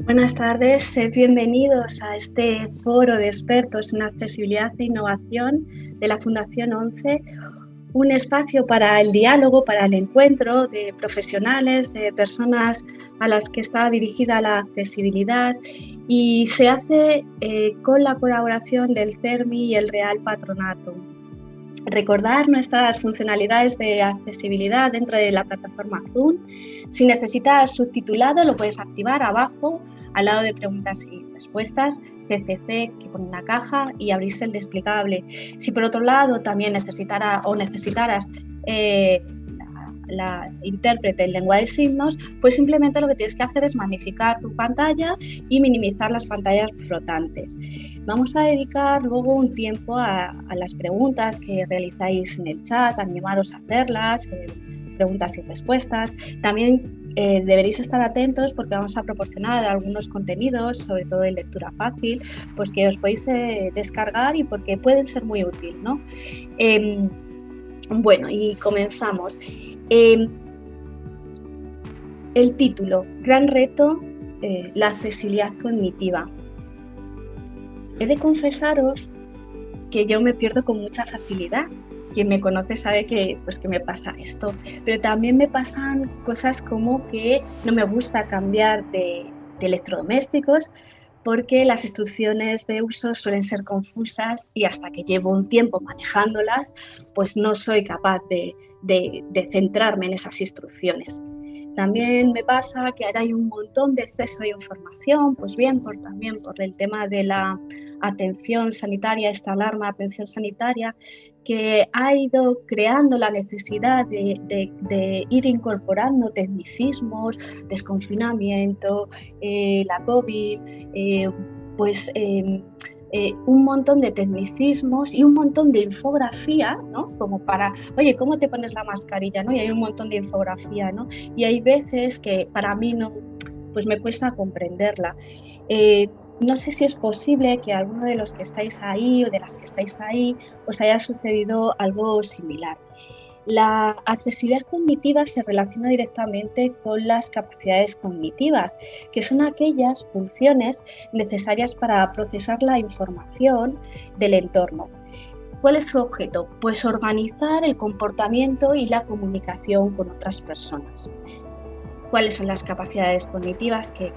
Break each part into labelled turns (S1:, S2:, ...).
S1: Buenas tardes, sed bienvenidos a este foro de expertos en accesibilidad e innovación de la Fundación ONCE, un espacio para el diálogo, para el encuentro de profesionales, de personas a las que está dirigida la accesibilidad y se hace con la colaboración del CERMI y el Real Patronato. Recordar nuestras funcionalidades de accesibilidad dentro de la plataforma Zoom. Si necesitas subtitulado, lo puedes activar abajo, al lado de preguntas y respuestas, CCC, que pone una caja, y abrirse el desplegable. Si por otro lado también necesitaras la intérprete en lengua de signos, pues simplemente lo que tienes que hacer es magnificar tu pantalla y minimizar las pantallas flotantes. Vamos a dedicar luego un tiempo a las preguntas que realizáis en el chat, animaros a hacerlas, preguntas y respuestas. También deberéis estar atentos porque vamos a proporcionar algunos contenidos, sobre todo en lectura fácil, pues que os podéis descargar y porque pueden ser muy útiles, ¿no? Bueno, y comenzamos. El título, Gran reto, la accesibilidad cognitiva. He de confesaros que yo me pierdo con mucha facilidad. Quien me conoce sabe que me pasa esto, pero también me pasan cosas como que no me gusta cambiar de electrodomésticos porque las instrucciones de uso suelen ser confusas y hasta que llevo un tiempo manejándolas, pues no soy capaz de centrarme en esas instrucciones. También me pasa que ahora hay un montón de exceso de información, pues bien, también por el tema de la atención sanitaria, esta alarma de atención sanitaria, que ha ido creando la necesidad de ir incorporando tecnicismos, desconfinamiento, la COVID, un montón de tecnicismos y un montón de infografía, ¿no? Como para, oye, ¿cómo te pones la mascarilla? ¿No? Y hay un montón de infografía, ¿no? Y hay veces que para mí no, pues me cuesta comprenderla. No sé si es posible que a alguno de los que estáis ahí o de las que estáis ahí os haya sucedido algo similar. La accesibilidad cognitiva se relaciona directamente con las capacidades cognitivas, que son aquellas funciones necesarias para procesar la información del entorno. ¿Cuál es su objeto? Pues organizar el comportamiento y la comunicación con otras personas. ¿Cuáles son las capacidades cognitivas que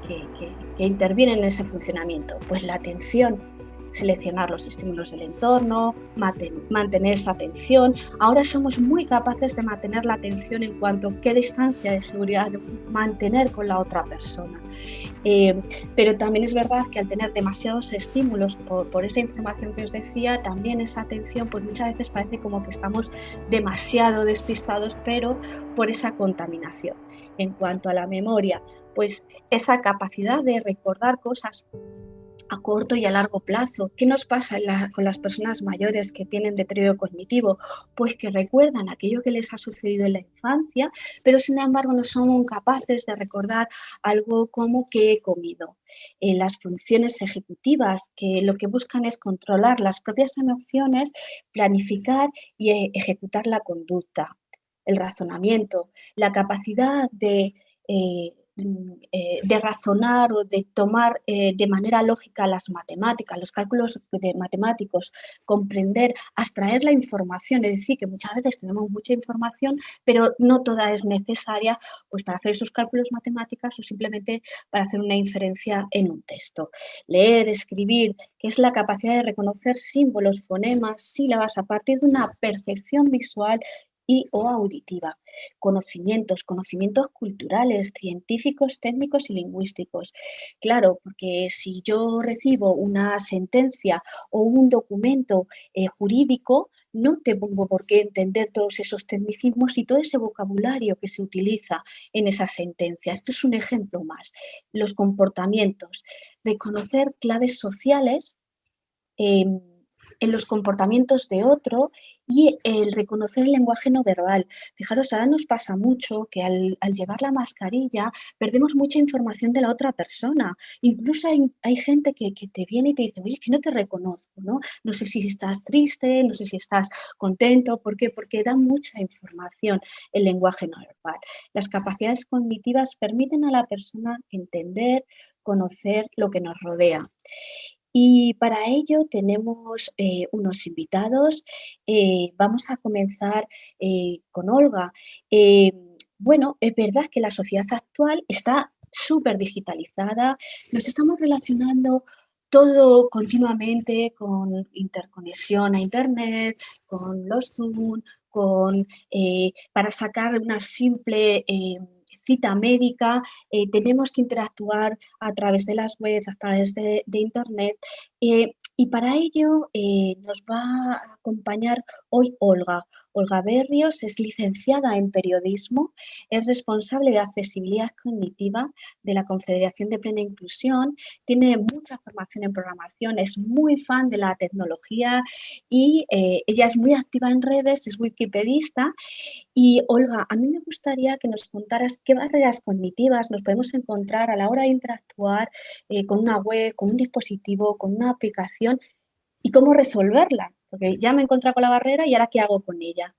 S1: intervienen en ese funcionamiento? Pues la atención, seleccionar los estímulos del entorno, mantener esa atención. Ahora somos muy capaces de mantener la atención en cuanto a qué distancia de seguridad mantener con la otra persona. Pero también es verdad que al tener demasiados estímulos por esa información que os decía, también esa atención pues muchas veces parece como que estamos demasiado despistados, pero por esa contaminación. En cuanto a la memoria, pues esa capacidad de recordar cosas a corto y a largo plazo. ¿Qué nos pasa con las personas mayores que tienen deterioro cognitivo? Pues que recuerdan aquello que les ha sucedido en la infancia, pero sin embargo no son capaces de recordar algo como que he comido. Las funciones ejecutivas, que lo que buscan es controlar las propias emociones, planificar y ejecutar la conducta, el razonamiento, la capacidad de razonar o de tomar de manera lógica las matemáticas, los cálculos matemáticos, comprender, abstraer la información, es decir, que muchas veces tenemos mucha información, pero no toda es necesaria pues, para hacer esos cálculos matemáticos o simplemente para hacer una inferencia en un texto. Leer, escribir, que es la capacidad de reconocer símbolos, fonemas, sílabas a partir de una percepción visual y o auditiva. Conocimientos culturales, científicos, técnicos y lingüísticos. Claro, porque si yo recibo una sentencia o un documento jurídico, no tengo por qué entender todos esos tecnicismos y todo ese vocabulario que se utiliza en esa sentencia. Esto es un ejemplo más. Los comportamientos, reconocer claves sociales, en los comportamientos de otro y el reconocer el lenguaje no verbal. Fijaros, ahora nos pasa mucho que al llevar la mascarilla perdemos mucha información de la otra persona. Incluso hay gente que te viene y te dice, oye, que no te reconozco, ¿no? No sé si estás triste, no sé si estás contento. ¿Por qué? Porque da mucha información el lenguaje no verbal. Las capacidades cognitivas permiten a la persona entender, conocer lo que nos rodea. Y para ello tenemos unos invitados. Vamos a comenzar con Olga. Eh, bueno, es verdad que la sociedad actual está súper digitalizada, nos estamos relacionando todo continuamente con interconexión a Internet, con los Zoom, para sacar una simple cita médica, tenemos que interactuar a través de las webs, a través de Internet. Y para ello nos va a acompañar hoy Olga. Olga Berrios es licenciada en periodismo, es responsable de accesibilidad cognitiva de la Confederación de Plena Inclusión, tiene mucha formación en programación, es muy fan de la tecnología y ella es muy activa en redes, es wikipedista. Y Olga, a mí me gustaría que nos contaras qué barreras cognitivas nos podemos encontrar a la hora de interactuar con una web, con un dispositivo, con una aplicación y cómo resolverla. Porque ya me he encontrado con la barrera y ahora qué hago con ella.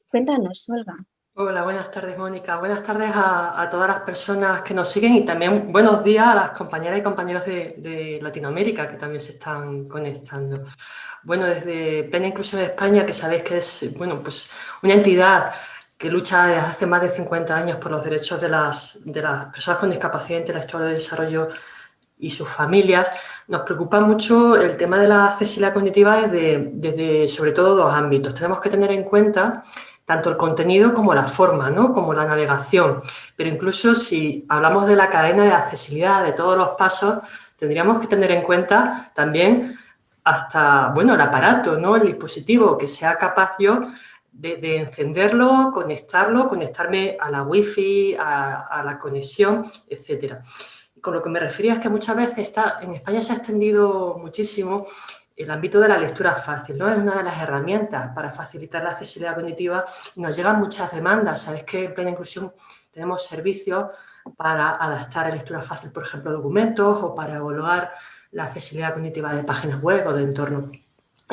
S1: Cuéntanos, Olga.
S2: Hola, buenas tardes, Mónica. Buenas tardes a todas las personas que nos siguen y también buenos días a las compañeras y compañeros de Latinoamérica que también se están conectando. Bueno, desde Plena Inclusión de España, que sabéis que es, bueno, pues una entidad que lucha desde hace más de 50 años por los derechos de las personas con discapacidad intelectual de desarrollo y sus familias, nos preocupa mucho el tema de la accesibilidad cognitiva desde sobre todo dos ámbitos. Tenemos que tener en cuenta tanto el contenido como la forma, ¿no? Como la navegación. Pero incluso si hablamos de la cadena de accesibilidad, de todos los pasos, tendríamos que tener en cuenta también hasta, bueno, el aparato, ¿no? El dispositivo, que sea capaz yo de encenderlo, conectarme a la wifi, a la conexión, etcétera. Con lo que me refería es que muchas veces en España se ha extendido muchísimo el ámbito de la lectura fácil, ¿no? Es una de las herramientas para facilitar la accesibilidad cognitiva y nos llegan muchas demandas. Sabéis que en Plena Inclusión tenemos servicios para adaptar a lectura fácil, por ejemplo, documentos o para evaluar la accesibilidad cognitiva de páginas web o de entornos.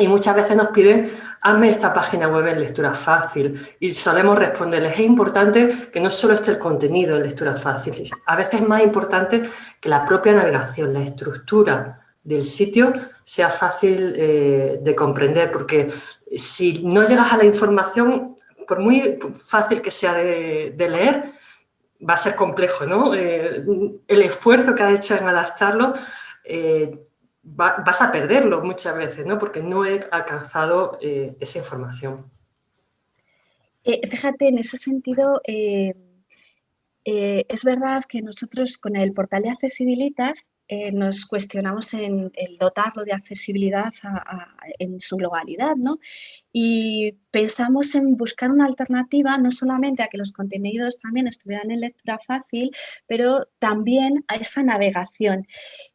S2: Y muchas veces nos piden, hazme esta página web en lectura fácil y solemos responderles, es importante que no solo esté el contenido en lectura fácil, a veces es más importante que la propia navegación, la estructura del sitio sea fácil de comprender, porque si no llegas a la información, por muy fácil que sea de leer, va a ser complejo, ¿no? El esfuerzo que has hecho en adaptarlo vas a perderlo muchas veces, ¿no? Porque no he alcanzado esa información.
S1: Fíjate, en ese sentido, es verdad que nosotros con el portal de Accesibilitas nos cuestionamos en el dotarlo de accesibilidad en su globalidad, ¿no? Y pensamos en buscar una alternativa no solamente a que los contenidos también estuvieran en lectura fácil, pero también a esa navegación.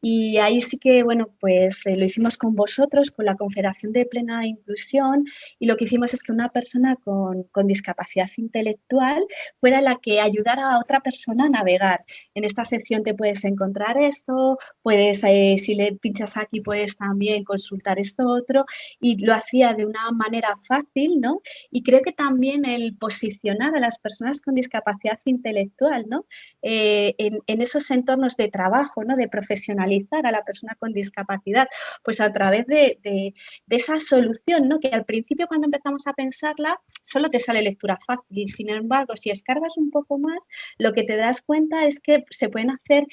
S1: Y ahí sí que, bueno, pues lo hicimos con vosotros, con la Confederación de Plena Inclusión, y lo que hicimos es que una persona con discapacidad intelectual fuera la que ayudara a otra persona a navegar. En esta sección te puedes encontrar esto, puedes, si le pinchas aquí, puedes también consultar esto otro, y lo hacía de una manera fácil, ¿no? Y creo que también el posicionar a las personas con discapacidad intelectual, ¿no? En esos entornos de trabajo, ¿no? De profesionalizar a la persona con discapacidad, pues a través de esa solución, ¿no? Que al principio cuando empezamos a pensarla, solo te sale lectura fácil y sin embargo, si escarbas un poco más, lo que te das cuenta es que se pueden hacer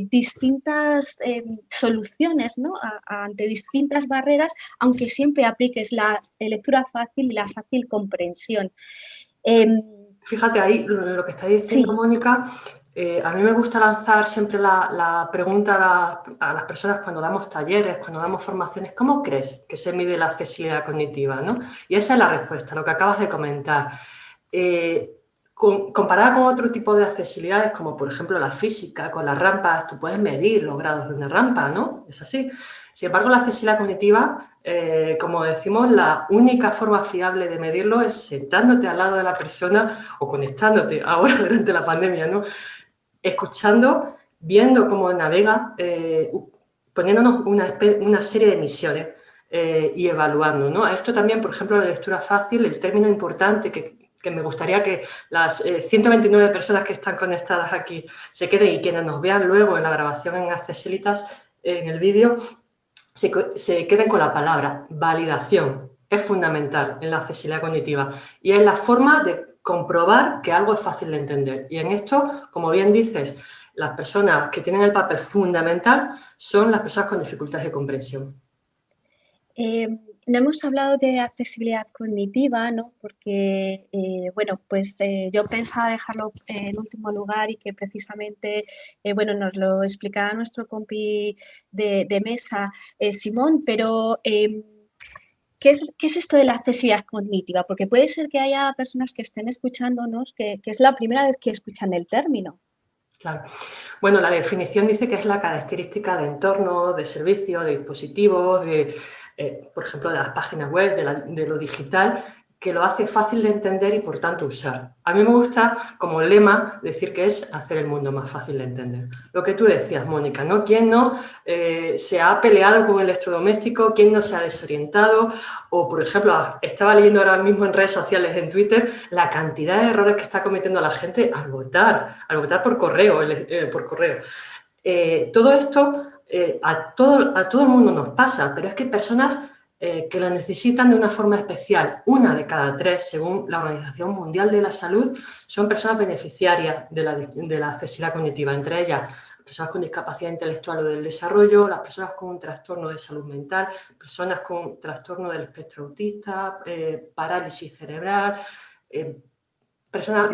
S1: distintas soluciones, ¿no? Ante distintas barreras, aunque siempre apliques la lectura fácil y la fácil comprensión.
S2: Fíjate ahí lo que está diciendo
S1: Sí.
S2: Mónica. A mí me gusta lanzar siempre la pregunta a las personas cuando damos talleres, cuando damos formaciones, ¿cómo crees que se mide la accesibilidad cognitiva, ¿no? Y esa es la respuesta, lo que acabas de comentar. comparada con otro tipo de accesibilidades, como por ejemplo la física, con las rampas, tú puedes medir los grados de una rampa, ¿no? Es así. Sin embargo, la accesibilidad cognitiva, como decimos, la única forma fiable de medirlo es sentándote al lado de la persona o conectándote ahora durante la pandemia, ¿no? Escuchando, viendo cómo navega, poniéndonos una serie de misiones y evaluando, ¿no? A esto también, por ejemplo, la lectura fácil, el término importante que me gustaría que las 129 personas que están conectadas aquí se queden y quienes nos vean luego en la grabación en Accesibilitas, en el vídeo, se queden con la palabra validación. Es fundamental en la accesibilidad cognitiva y es la forma de comprobar que algo es fácil de entender. Y en esto, como bien dices, las personas que tienen el papel fundamental son las personas con dificultades de comprensión.
S1: No hemos hablado de accesibilidad cognitiva, ¿no? Porque, bueno, pues yo pensaba dejarlo en último lugar y que precisamente, bueno, nos lo explicará nuestro compi de mesa, Simón, pero ¿qué es esto de la accesibilidad cognitiva? Porque puede ser que haya personas que estén escuchándonos que es la primera vez que escuchan el término.
S2: Claro. Bueno, la definición dice que es la característica de entorno, de servicio, de dispositivos, por ejemplo, de las páginas web, de lo digital, que lo hace fácil de entender y, por tanto, usar. A mí me gusta, como lema, decir que es hacer el mundo más fácil de entender. Lo que tú decías, Mónica, ¿no? ¿Quién no se ha peleado con el electrodoméstico? ¿Quién no se ha desorientado? O, por ejemplo, estaba leyendo ahora mismo en redes sociales, en Twitter, la cantidad de errores que está cometiendo la gente al votar por correo. Todo esto a todo el mundo nos pasa, pero es que hay personas que lo necesitan de una forma especial. 1 de cada 3, según la Organización Mundial de la Salud, son personas beneficiarias de la accesibilidad cognitiva, entre ellas personas con discapacidad intelectual o del desarrollo, las personas con un trastorno de salud mental, personas con trastorno del espectro autista, parálisis cerebral, personas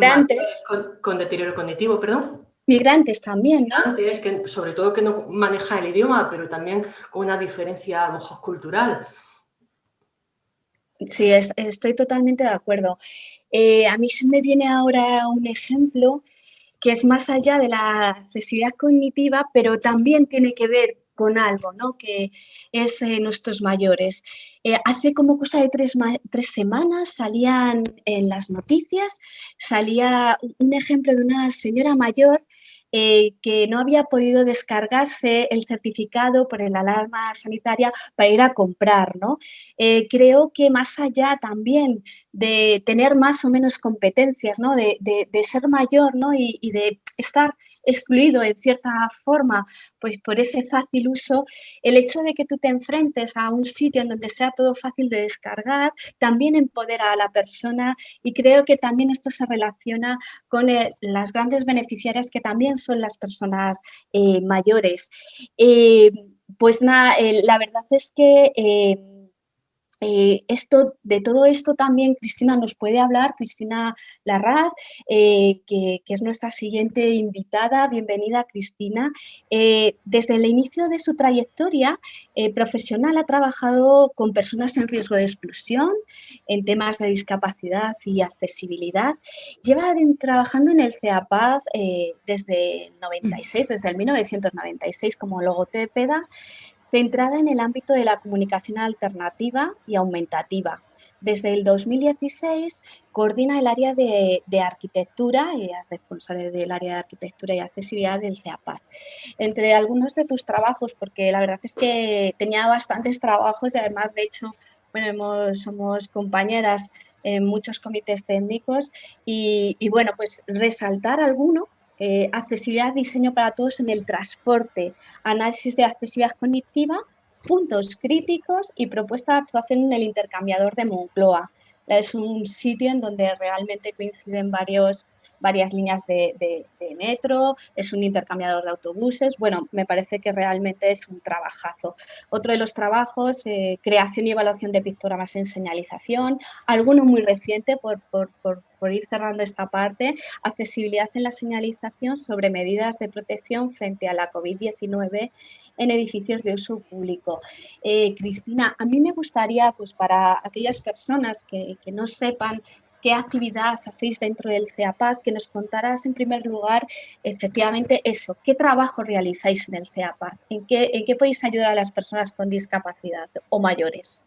S2: con deterioro cognitivo, perdón.
S1: Migrantes también, ¿no?
S2: Migrantes, que sobre todo que no manejan el idioma, pero también con una diferencia a lo mejor cultural.
S1: Sí, estoy totalmente de acuerdo. A mí se me viene ahora un ejemplo que es más allá de la accesibilidad cognitiva, pero también tiene que ver con algo, ¿no? Que es nuestros mayores. Hace como cosa de 3 semanas salían en las noticias, salía un ejemplo de una señora mayor que no había podido descargarse el certificado por el alarma sanitaria para ir a comprar, ¿no? Creo que más allá también de tener más o menos competencias, ¿no? De ser mayor, ¿no? Y de estar excluido en cierta forma, pues por ese fácil uso, el hecho de que tú te enfrentes a un sitio en donde sea todo fácil de descargar, también empodera a la persona y creo que también esto se relaciona con las grandes beneficiarias que también son las personas mayores. Pues nada, la verdad es que de todo esto también Cristina nos puede hablar, Cristina Larraz, que es nuestra siguiente invitada. Bienvenida, Cristina. Desde el inicio de su trayectoria profesional ha trabajado con personas en riesgo de exclusión, en temas de discapacidad y accesibilidad. Lleva trabajando en el CEAPAZ desde el 96, desde el 1996 como logopeda, centrada en el ámbito de la comunicación alternativa y aumentativa. Desde el 2016 coordina el área de arquitectura y es responsable del área de arquitectura y accesibilidad del CEAPAZ. Entre algunos de tus trabajos, porque la verdad es que tenía bastantes trabajos y además, de hecho, bueno, somos compañeras en muchos comités técnicos y bueno, pues resaltar alguno. Accesibilidad, diseño para todos en el transporte, análisis de accesibilidad cognitiva, puntos críticos y propuesta de actuación en el intercambiador de Moncloa. Es un sitio en donde realmente coinciden varias líneas de metro, es un intercambiador de autobuses. Bueno, me parece que realmente es un trabajazo. Otro de los trabajos, creación y evaluación de pictogramas en señalización, alguno muy reciente por ir cerrando esta parte, accesibilidad en la señalización sobre medidas de protección frente a la COVID-19 en edificios de uso público. Cristina, a mí me gustaría, pues para aquellas personas que no sepan qué actividad hacéis dentro del CEAPAD, que nos contaras en primer lugar, efectivamente, eso, qué trabajo realizáis en el CEAPAD, en qué podéis ayudar a las personas con discapacidad o mayores.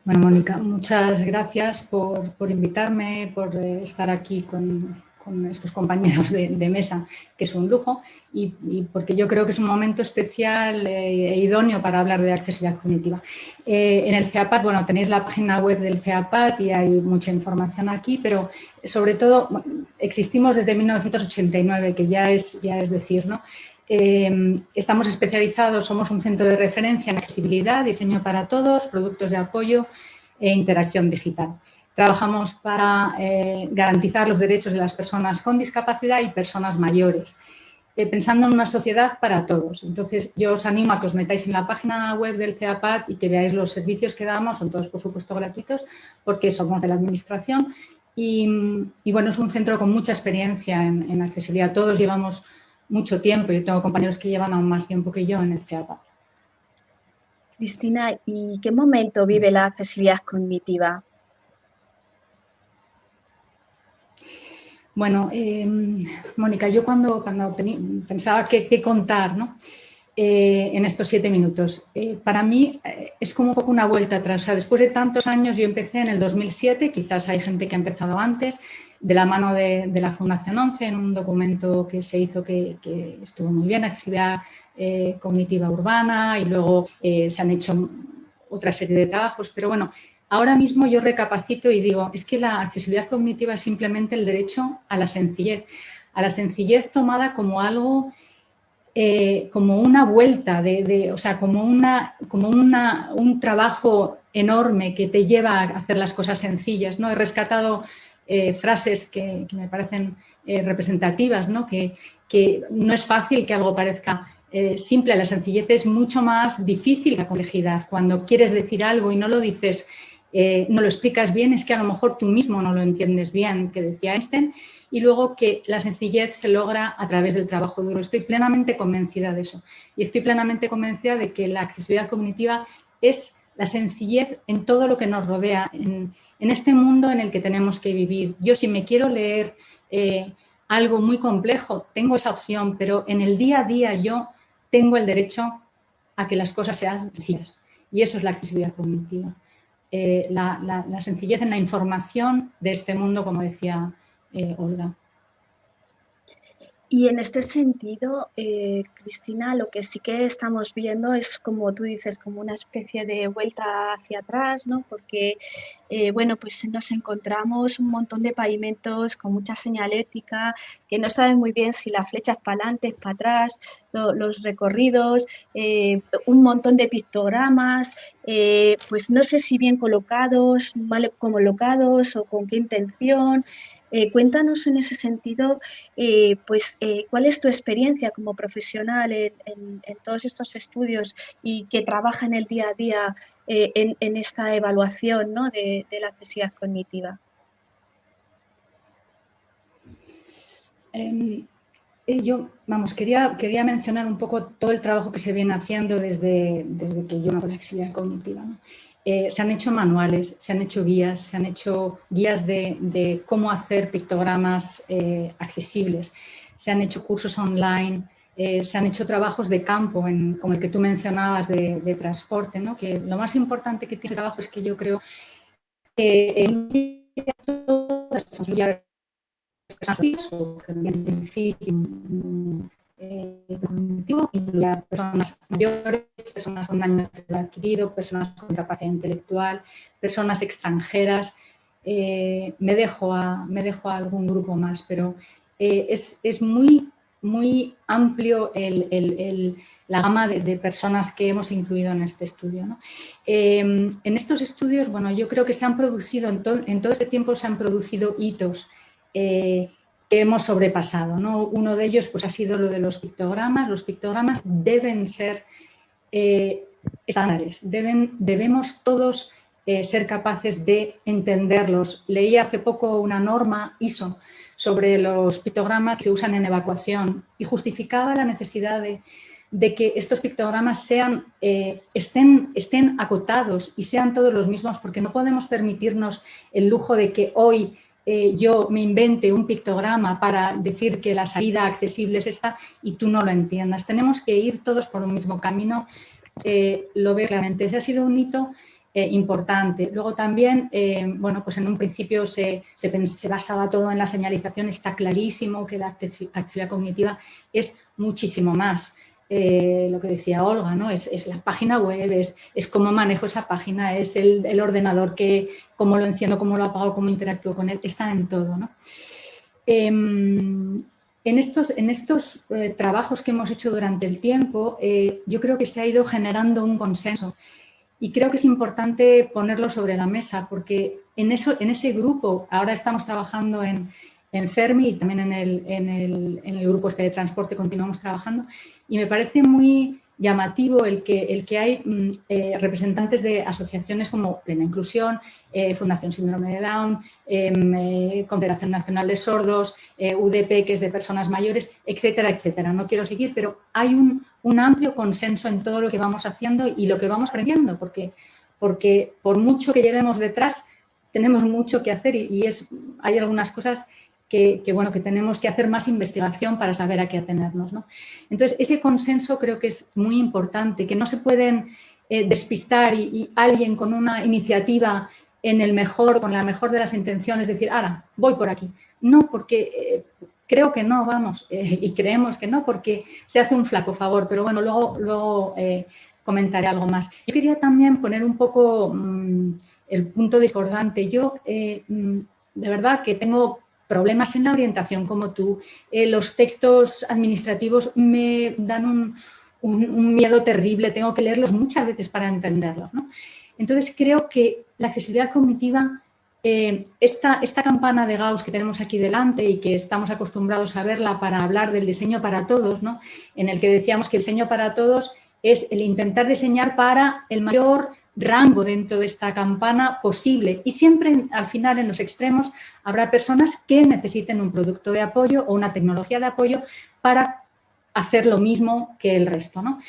S3: Bueno, Mónica, muchas gracias por invitarme, por estar aquí con estos compañeros de mesa, que es un lujo, y porque yo creo que es un momento especial e idóneo para hablar de accesibilidad cognitiva. En el CEAPAD, bueno, tenéis la página web del CEAPAD y hay mucha información aquí, pero sobre todo existimos desde 1989, que ya es decir, ¿no? Estamos especializados, somos un centro de referencia en accesibilidad, diseño para todos, productos de apoyo e interacción digital. Trabajamos para garantizar los derechos de las personas con discapacidad y personas mayores, pensando en una sociedad para todos. Entonces, yo os animo a que os metáis en la página web del CEAPAD y que veáis los servicios que damos, son todos, por supuesto, gratuitos, porque somos de la Administración. Y bueno, es un centro con mucha experiencia en accesibilidad. Todos llevamos mucho tiempo. Yo tengo compañeros que llevan aún más tiempo que yo en el CEAPAD.
S1: Cristina, ¿y qué momento vive la accesibilidad cognitiva?
S3: Bueno, Mónica, yo cuando pensaba qué contar, ¿no? En estos 7 minutos, para mí es como un poco una vuelta atrás. O sea, después de tantos años, yo empecé en el 2007, quizás hay gente que ha empezado antes, de la mano de la Fundación 11, en un documento que se hizo que estuvo muy bien, accesibilidad cognitiva urbana, y luego se han hecho otra serie de trabajos, pero bueno, ahora mismo yo recapacito y digo, es que la accesibilidad cognitiva es simplemente el derecho a la sencillez tomada como algo, como una vuelta, o sea, como un trabajo enorme que te lleva a hacer las cosas sencillas, ¿no? He rescatado frases que me parecen representativas, ¿no? Que no es fácil que algo parezca simple, la sencillez es mucho más difícil que la complejidad. Cuando quieres decir algo y no lo dices, no lo explicas bien, es que a lo mejor tú mismo no lo entiendes bien, que decía Einstein, y luego que la sencillez se logra a través del trabajo duro. Estoy plenamente convencida de eso y estoy plenamente convencida de que la accesibilidad cognitiva es la sencillez en todo lo que nos rodea, en este mundo en el que tenemos que vivir. Yo, si me quiero leer algo muy complejo, tengo esa opción, pero en el día a día yo tengo el derecho a que las cosas sean sencillas, y eso es la accesibilidad cognitiva. La sencillez en la información de este mundo, como decía Olga.
S1: Y en este sentido, Cristina, lo que sí que estamos viendo es, como tú dices, como una especie de vuelta hacia atrás, ¿no? Porque, bueno, pues nos encontramos un montón de pavimentos con mucha señalética, que no saben muy bien si la flecha es para adelante, es para atrás, los recorridos, un montón de pictogramas, pues no sé si bien colocados, mal colocados o con qué intención. Cuéntanos en ese sentido, ¿cuál es tu experiencia como profesional en todos estos estudios y que trabaja en el día a día en esta evaluación, ¿no? de la accesibilidad cognitiva?
S3: Yo, vamos, quería mencionar un poco todo el trabajo que se viene haciendo desde que yo me hago la accesibilidad cognitiva, ¿no? Se han hecho manuales, se han hecho guías de cómo hacer pictogramas accesibles, se han hecho cursos online, se han hecho trabajos de campo, como el que tú mencionabas de transporte, ¿no? Que lo más importante que tiene el trabajo es que yo creo que todas las personas cognitivo, incluye personas mayores, personas con daño adquirido, personas con capacidad intelectual, personas extranjeras. Me dejo a algún grupo más, pero es muy amplio la gama de personas que hemos incluido en este estudio, ¿no? En estos estudios, bueno, yo creo que se han producido, en todo este tiempo se han producido hitos que hemos sobrepasado, ¿no? Uno de ellos pues, ha sido lo de los pictogramas. Los pictogramas deben ser estándares, debemos todos ser capaces de entenderlos. Leí hace poco una norma ISO sobre los pictogramas que se usan en evacuación y justificaba la necesidad de que estos pictogramas estén acotados y sean todos los mismos, porque no podemos permitirnos el lujo de que hoy yo me invente un pictograma para decir que la salida accesible es esta y tú no lo entiendas. Tenemos que ir todos por un mismo camino, lo veo claramente. Ese ha sido un hito importante. Luego también, bueno, pues en un principio se basaba todo en la señalización. Está clarísimo que la accesibilidad cognitiva es muchísimo más. Lo que decía Olga, ¿no? Es la página web, es cómo manejo esa página, es el ordenador, cómo lo enciendo, cómo lo apago, cómo interactúo con él, está en todo, ¿no? En estos trabajos que hemos hecho durante el tiempo, yo creo que se ha ido generando un consenso y creo que es importante ponerlo sobre la mesa porque en ese grupo, ahora estamos trabajando en CERMI y también en el grupo de transporte continuamos trabajando y me parece muy llamativo el que hay representantes de asociaciones como Plena Inclusión, Fundación Síndrome de Down, Confederación Nacional de Sordos, UDP, que es de personas mayores, etcétera, etcétera. No quiero seguir, pero hay un amplio consenso en todo lo que vamos haciendo y lo que vamos aprendiendo, porque por mucho que llevemos detrás, tenemos mucho que hacer y hay algunas cosas que tenemos que hacer más investigación para saber a qué atenernos, ¿no? Entonces, ese consenso creo que es muy importante, que no se pueden despistar y alguien con una iniciativa con la mejor de las intenciones, decir, ahora, voy por aquí. No, porque creo que no, vamos, y creemos que no, porque se hace un flaco favor, pero bueno, luego comentaré algo más. Yo quería también poner un poco el punto discordante. Yo, de verdad, que tengo problemas en la orientación como tú. Los textos administrativos me dan un miedo terrible, tengo que leerlos muchas veces para entenderlos, ¿no? Entonces, creo que la accesibilidad cognitiva, esta campana de Gauss que tenemos aquí delante y que estamos acostumbrados a verla para hablar del diseño para todos, ¿no? En el que decíamos que el diseño para todos es el intentar diseñar para el mayor rango dentro de esta campana posible y siempre al final en los extremos habrá personas que necesiten un producto de apoyo o una tecnología de apoyo para hacer lo mismo que el resto, ¿no?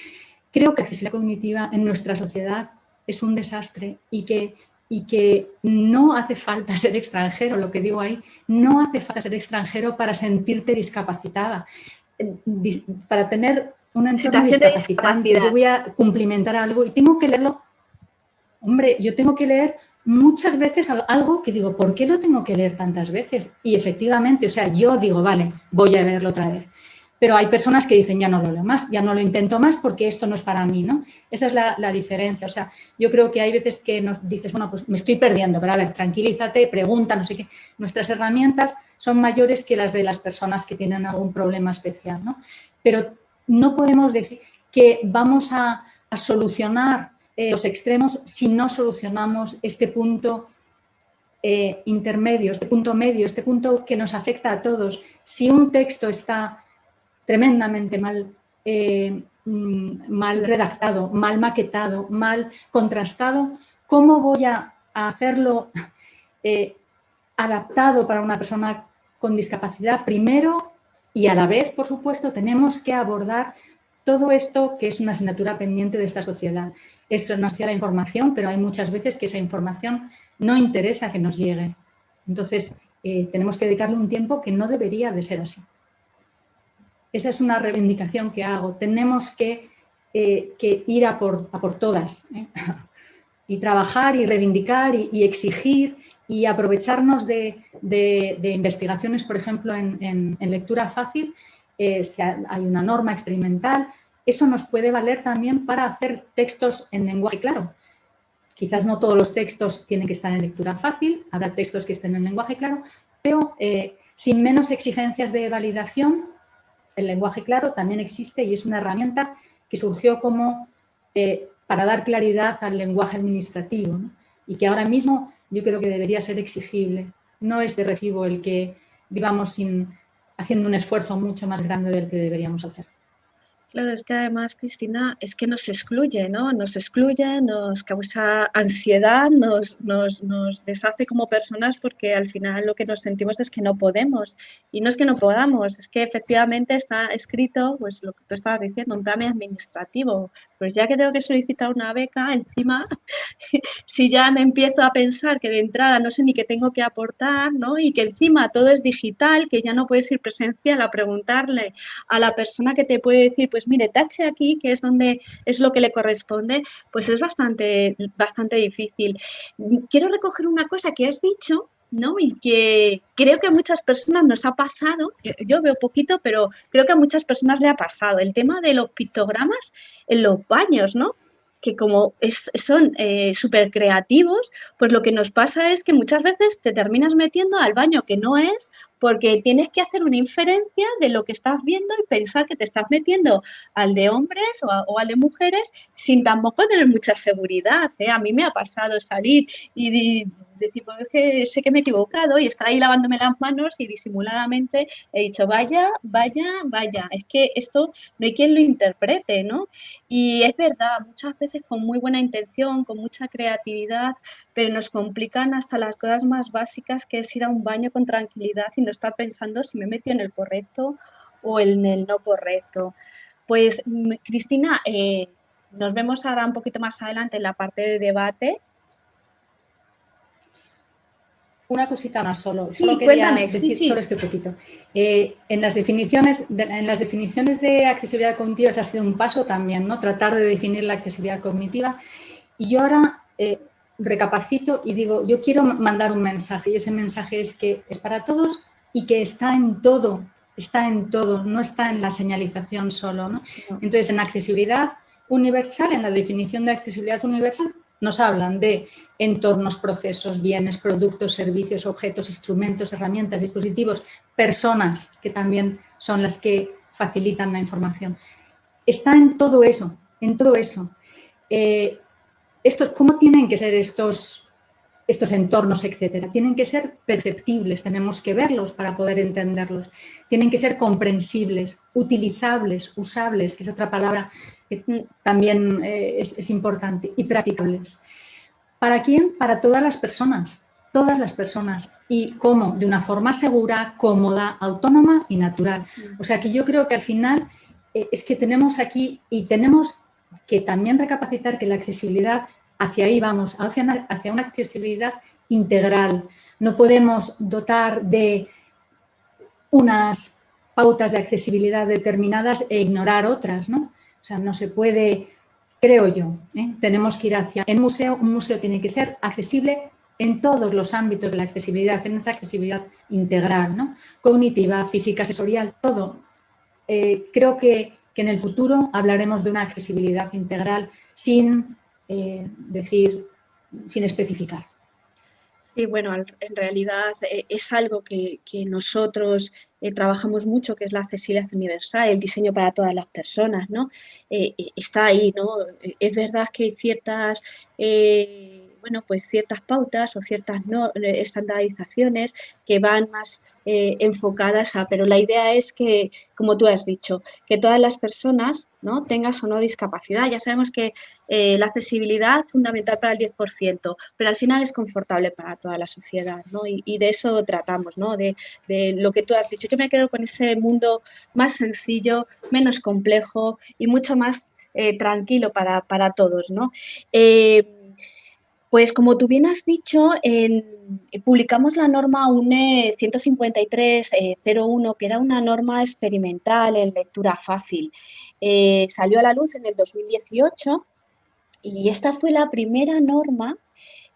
S3: Creo que la accesibilidad cognitiva en nuestra sociedad es un desastre y que no hace falta ser extranjero, lo que digo ahí, no hace falta ser extranjero para sentirte discapacitada, para tener un entorno discapacitante. Yo voy a cumplimentar algo y tengo que leerlo. Hombre, yo tengo que leer muchas veces algo que digo, ¿por qué lo tengo que leer tantas veces? Y efectivamente, o sea, yo digo, vale, voy a leerlo otra vez. Pero hay personas que dicen, ya no lo leo más, ya no lo intento más porque esto no es para mí, ¿no? Esa es la diferencia. O sea, yo creo que hay veces que nos dices, bueno, pues me estoy perdiendo, pero a ver, tranquilízate, pregunta, no sé qué. Nuestras herramientas son mayores que las de las personas que tienen algún problema especial, ¿no? Pero no podemos decir que vamos a solucionar los extremos si no solucionamos este punto intermedio, este punto medio, este punto que nos afecta a todos. Si un texto está tremendamente mal redactado, mal maquetado, mal contrastado, ¿cómo voy a hacerlo adaptado para una persona con discapacidad? Primero y a la vez, por supuesto, tenemos que abordar todo esto que es una asignatura pendiente de esta sociedad. Esto nos da la información, pero hay muchas veces que esa información no interesa que nos llegue. Entonces, tenemos que dedicarle un tiempo que no debería de ser así. Esa es una reivindicación que hago. Tenemos que ir a por todas, y trabajar y reivindicar y exigir y aprovecharnos de investigaciones, por ejemplo, en lectura fácil. Hay una norma experimental. Eso nos puede valer también para hacer textos en lenguaje claro. Quizás no todos los textos tienen que estar en lectura fácil, habrá textos que estén en lenguaje claro, pero sin menos exigencias de validación, el lenguaje claro también existe y es una herramienta que surgió como para dar claridad al lenguaje administrativo, ¿no? Y que ahora mismo yo creo que debería ser exigible. No es de recibo el que vivamos haciendo un esfuerzo mucho más grande del que deberíamos hacer.
S1: Claro, es que además, Cristina, es que nos excluye, ¿no? Nos excluye, nos causa ansiedad, nos deshace como personas porque al final lo que nos sentimos es que no podemos. Y no es que no podamos, es que efectivamente está escrito, pues lo que tú estabas diciendo, un trámite administrativo. Pues ya que tengo que solicitar una beca, encima, si ya me empiezo a pensar que de entrada no sé ni qué tengo que aportar, ¿no? Y que encima todo es digital, que ya no puedes ir presencial a preguntarle a la persona que te puede decir, pues mire, tache aquí, que es donde es lo que le corresponde, pues es bastante difícil. Quiero recoger una cosa que has dicho, ¿no? Y que creo que a muchas personas nos ha pasado, yo veo poquito, pero creo que a muchas personas le ha pasado, el tema de los pictogramas en los baños, ¿no? Que como son súper creativos, pues lo que nos pasa es que muchas veces te terminas metiendo al baño que no es, porque tienes que hacer una inferencia de lo que estás viendo y pensar que te estás metiendo al de hombres o al de mujeres sin tampoco tener mucha seguridad, ¿eh? A mí me ha pasado salir y decir, pues es que sé que me he equivocado y estar ahí lavándome las manos y disimuladamente he dicho, vaya, vaya, vaya, es que esto no hay quien lo interprete, ¿no? Y es verdad, muchas veces con muy buena intención, con mucha creatividad, pero nos complican hasta las cosas más básicas, que es ir a un baño con tranquilidad y no estar pensando si me he metido en el correcto o en el no correcto. Pues, Cristina, nos vemos ahora un poquito más adelante en la parte de debate.
S3: Una cosita más solo
S1: Sí,
S3: quería
S1: cuéntame, sí,
S3: decir
S1: sí.
S3: solo este poquito. En las definiciones de accesibilidad cognitiva ha sido un paso también, ¿no? Tratar de definir la accesibilidad cognitiva. Y yo ahora recapacito y digo, yo quiero mandar un mensaje y ese mensaje es que es para todos y que está en todo, no está en la señalización solo, ¿no? Entonces, en accesibilidad universal, en la definición de accesibilidad universal, nos hablan de entornos, procesos, bienes, productos, servicios, objetos, instrumentos, herramientas, dispositivos, personas, que también son las que facilitan la información. Está en todo eso, en todo eso. ¿Cómo tienen que ser estos entornos, etcétera? Tienen que ser perceptibles, tenemos que verlos para poder entenderlos. Tienen que ser comprensibles, utilizables, usables, que es otra palabra que también es importante, y practicables. ¿Para quién? Para todas las personas. ¿Y cómo? De una forma segura, cómoda, autónoma y natural. O sea que yo creo que al final es que tenemos aquí y tenemos que también recapacitar que la accesibilidad, hacia ahí vamos, hacia una accesibilidad integral. No podemos dotar de unas pautas de accesibilidad determinadas e ignorar otras, ¿no? O sea, no se puede, creo yo, tenemos que ir hacia un museo tiene que ser accesible en todos los ámbitos de la accesibilidad, en esa accesibilidad integral, ¿no? Cognitiva, física, sensorial, todo. Creo que en el futuro hablaremos de una accesibilidad integral sin sin especificar.
S1: Sí, bueno, en realidad es algo que nosotros trabajamos mucho, que es la accesibilidad universal, el diseño para todas las personas, ¿no? Está ahí, ¿no? Es verdad que hay ciertas, bueno, pues ciertas pautas o ciertas estandarizaciones que van más enfocadas pero la idea es que, como tú has dicho, que todas las personas, ¿no? Tengas o no discapacidad. Ya sabemos que la accesibilidad es fundamental para el 10%, pero al final es confortable para toda la sociedad, ¿no? Y de eso tratamos, ¿no? De lo que tú has dicho. Yo me quedo con ese mundo más sencillo, menos complejo y mucho más tranquilo para todos, ¿no? Pues como tú bien has dicho, publicamos la norma UNE 153.01, que era una norma experimental en lectura fácil. Salió a la luz en el 2018 y esta fue la primera norma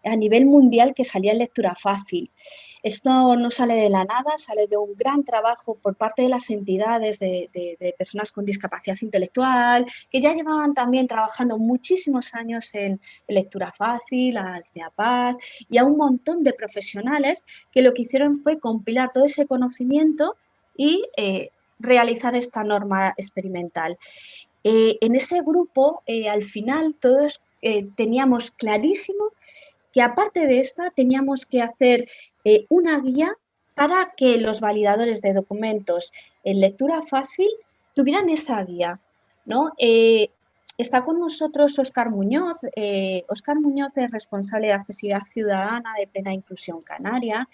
S1: a nivel mundial que salía en lectura fácil. Esto no sale de la nada, sale de un gran trabajo por parte de las entidades de personas con discapacidad intelectual, que ya llevaban también trabajando muchísimos años en lectura fácil, a CEAPAD y a un montón de profesionales que lo que hicieron fue compilar todo ese conocimiento y realizar esta norma experimental. En ese grupo, al final, todos teníamos clarísimo que aparte de esta teníamos que hacer una guía para que los validadores de documentos en lectura fácil tuvieran esa guía. ¿no? Está con nosotros Óscar Muñoz. Óscar Muñoz es responsable de accesibilidad ciudadana de Plena Inclusión Canaria.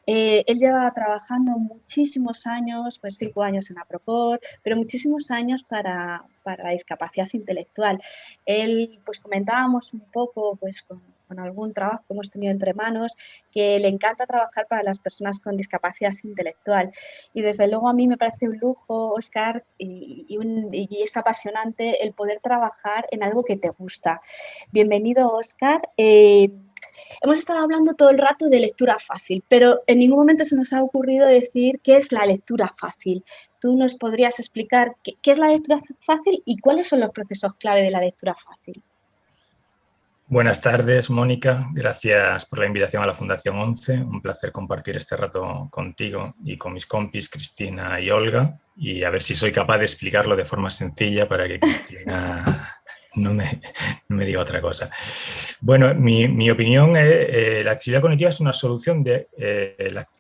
S1: Él lleva trabajando muchísimos años, pues 5 años en APROCOR, pero muchísimos años para la discapacidad intelectual. Él, pues comentábamos un poco pues, con algún trabajo que hemos tenido entre manos, que le encanta trabajar para las personas con discapacidad intelectual. Y desde luego a mí me parece un lujo, Óscar, y es apasionante el poder trabajar en algo que te gusta. Bienvenido, Óscar. Hemos estado hablando todo el rato de lectura fácil, pero en ningún momento se nos ha ocurrido decir qué es la lectura fácil. ¿Tú nos podrías explicar qué es la lectura fácil y cuáles son los procesos clave de la lectura fácil?
S4: Buenas tardes, Mónica. Gracias por la invitación a la Fundación 11. Un placer compartir este rato contigo y con mis compis Cristina y Olga. Y a ver si soy capaz de explicarlo de forma sencilla para que Cristina no me diga otra cosa. Bueno, mi opinión es la accesibilidad cognitiva es una solución de...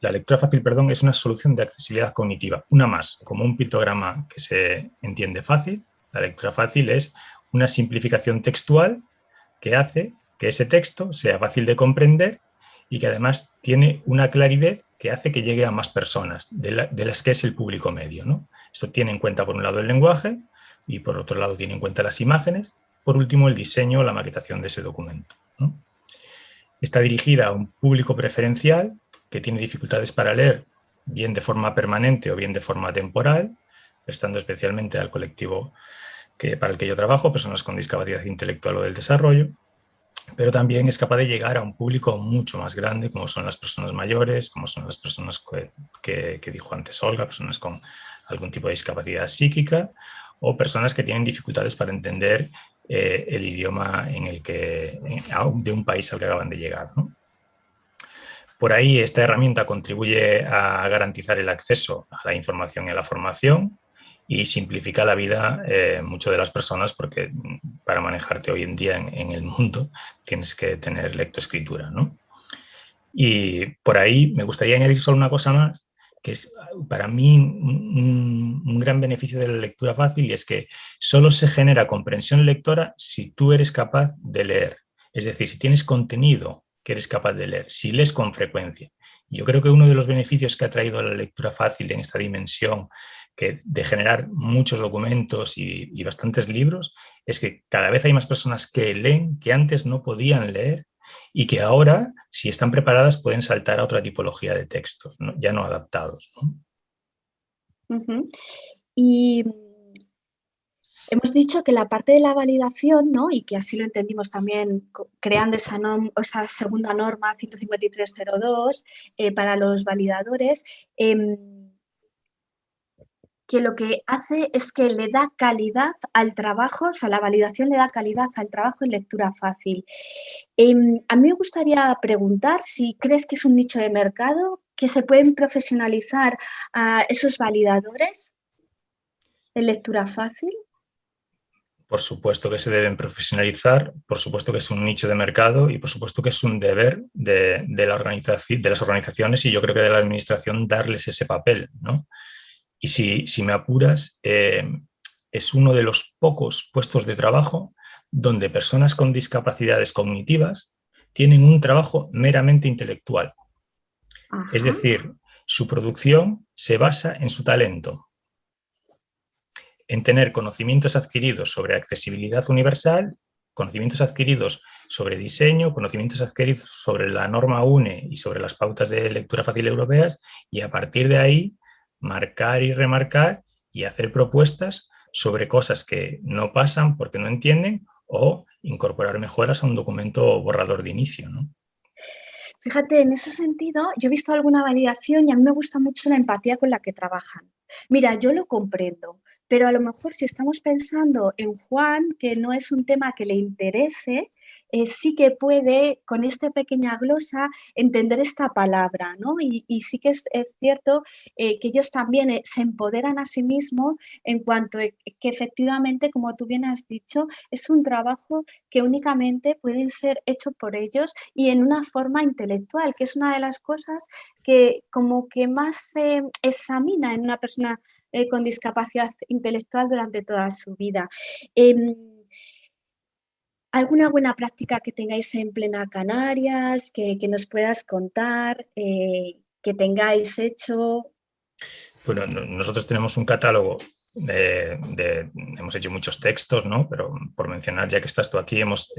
S4: la lectura fácil, perdón, es una solución de accesibilidad cognitiva. Una más, como un pictograma que se entiende fácil. La lectura fácil es una simplificación textual que hace que ese texto sea fácil de comprender y que además tiene una claridad que hace que llegue a más personas, de las que es el público medio, ¿no? Esto tiene en cuenta, por un lado, el lenguaje y, por otro lado, tiene en cuenta las imágenes. Por último, el diseño o la maquetación de ese documento, ¿no? Está dirigida a un público preferencial que tiene dificultades para leer, bien de forma permanente o bien de forma temporal, prestando especialmente al colectivo para el que yo trabajo, personas con discapacidad intelectual o del desarrollo, pero también es capaz de llegar a un público mucho más grande, como son las personas mayores, como son las personas que dijo antes Olga, personas con algún tipo de discapacidad psíquica, o personas que tienen dificultades para entender el idioma de un país al que acaban de llegar, ¿no? Por ahí esta herramienta contribuye a garantizar el acceso a la información y a la formación, y simplifica la vida mucho de las personas, porque para manejarte hoy en día en el mundo tienes que tener lectoescritura, ¿no? Y por ahí me gustaría añadir solo una cosa más, que es para mí un gran beneficio de la lectura fácil, y es que solo se genera comprensión lectora si tú eres capaz de leer. Es decir, si tienes contenido que eres capaz de leer, si lees con frecuencia. Yo creo que uno de los beneficios que ha traído la lectura fácil en esta dimensión de generar muchos documentos y bastantes libros es que cada vez hay más personas que leen que antes no podían leer y que ahora, si están preparadas, pueden saltar a otra tipología de textos, ¿no? Ya no adaptados, ¿no?
S1: Uh-huh. Y hemos dicho que la parte de la validación, ¿no? Y que así lo entendimos también creando esa segunda norma 153.02 para los validadores, que lo que hace es que le da calidad al trabajo, o sea, la validación le da calidad al trabajo en lectura fácil. A mí me gustaría preguntar si crees que es un nicho de mercado, que se pueden profesionalizar a esos validadores en lectura fácil.
S4: Por supuesto que se deben profesionalizar, por supuesto que es un nicho de mercado y por supuesto que es un deber de las organizaciones y yo creo que de la administración darles ese papel, ¿no? Y si me apuras, es uno de los pocos puestos de trabajo donde personas con discapacidades cognitivas tienen un trabajo meramente intelectual. Ajá. Es decir, su producción se basa en su talento, en tener conocimientos adquiridos sobre accesibilidad universal, conocimientos adquiridos sobre diseño, conocimientos adquiridos sobre la norma UNE y sobre las pautas de lectura fácil europeas, y a partir de ahí marcar y remarcar y hacer propuestas sobre cosas que no pasan porque no entienden o incorporar mejoras a un documento borrador de inicio, ¿no?
S1: Fíjate, en ese sentido, yo he visto alguna validación y a mí me gusta mucho la empatía con la que trabajan. Mira, yo lo comprendo, pero a lo mejor si estamos pensando en Juan, que no es un tema que le interese, sí que puede, con esta pequeña glosa, entender esta palabra, ¿no? Y sí que es cierto que ellos también se empoderan a sí mismos en cuanto a que efectivamente, como tú bien has dicho, es un trabajo que únicamente puede ser hecho por ellos y en una forma intelectual, que es una de las cosas que como que más se examina en una persona con discapacidad intelectual durante toda su vida. ¿Alguna buena práctica que tengáis en plena Canarias, que nos puedas contar, que tengáis hecho?
S4: Bueno, nosotros tenemos un catálogo hemos hecho muchos textos, ¿no? Pero por mencionar, ya que estás tú aquí, hemos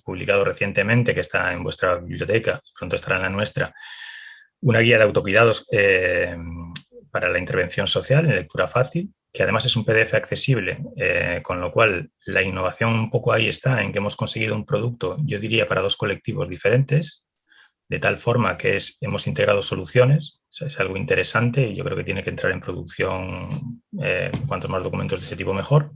S4: publicado recientemente, que está en vuestra biblioteca, pronto estará en la nuestra, una guía de autocuidados para la intervención social en lectura fácil, que además es un PDF accesible, con lo cual la innovación un poco ahí está, en que hemos conseguido un producto, yo diría, para dos colectivos diferentes, de tal forma que hemos integrado soluciones, o sea, es algo interesante y yo creo que tiene que entrar en producción, cuantos más documentos de ese tipo mejor.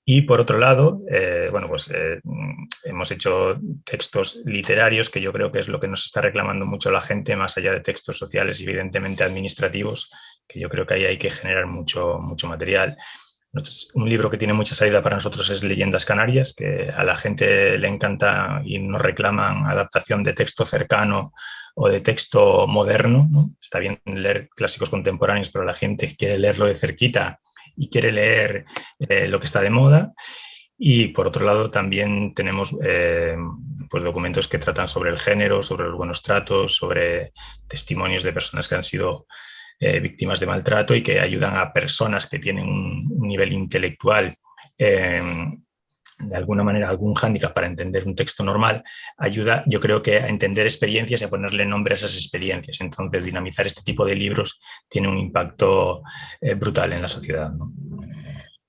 S4: Y por otro lado, hemos hecho textos literarios, que yo creo que es lo que nos está reclamando mucho la gente, más allá de textos sociales y evidentemente administrativos, que yo creo que ahí hay que generar mucho material. Un libro que tiene mucha salida para nosotros es Leyendas Canarias, que a la gente le encanta y nos reclaman adaptación de texto cercano o de texto moderno, ¿no? Está bien leer clásicos contemporáneos, pero la gente quiere leerlo de cerquita y quiere leer lo que está de moda. Y por otro lado también tenemos pues documentos que tratan sobre el género, sobre los buenos tratos, sobre testimonios de personas que han sido víctimas de maltrato y que ayudan a personas que tienen un nivel intelectual de alguna manera algún hándicap para entender un texto normal, ayuda, yo creo que a entender experiencias y a ponerle nombre a esas experiencias. Entonces, dinamizar este tipo de libros tiene un impacto brutal en la sociedad, ¿no?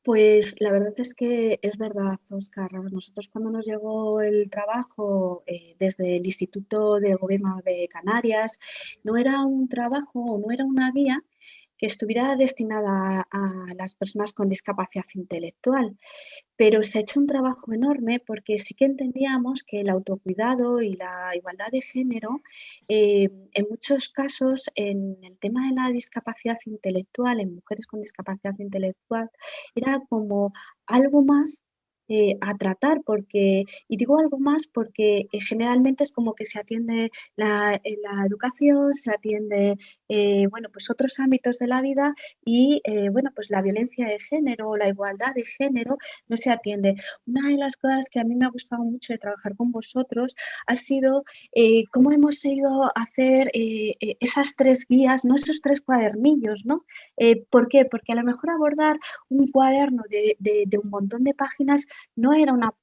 S1: Pues la verdad es que es verdad, Óscar. Nosotros cuando nos llegó el trabajo desde el Instituto de Gobierno de Canarias, no era un trabajo, no era una guía que estuviera destinada a las personas con discapacidad intelectual. Pero se ha hecho un trabajo enorme porque sí que entendíamos que el autocuidado y la igualdad de género, en muchos casos, en el tema de la discapacidad intelectual, en mujeres con discapacidad intelectual, era como algo más a tratar, porque, y digo algo más porque generalmente es como que se atiende la educación, se atiende, bueno, pues otros ámbitos de la vida y, bueno, pues la violencia de género o la igualdad de género no se atiende. Una de las cosas que a mí me ha gustado mucho de trabajar con vosotros ha sido cómo hemos ido a hacer esas 3 guías, ¿no? Esos 3 cuadernillos, ¿no? ¿Por qué? Porque a lo mejor abordar un cuaderno de un montón de páginas no era una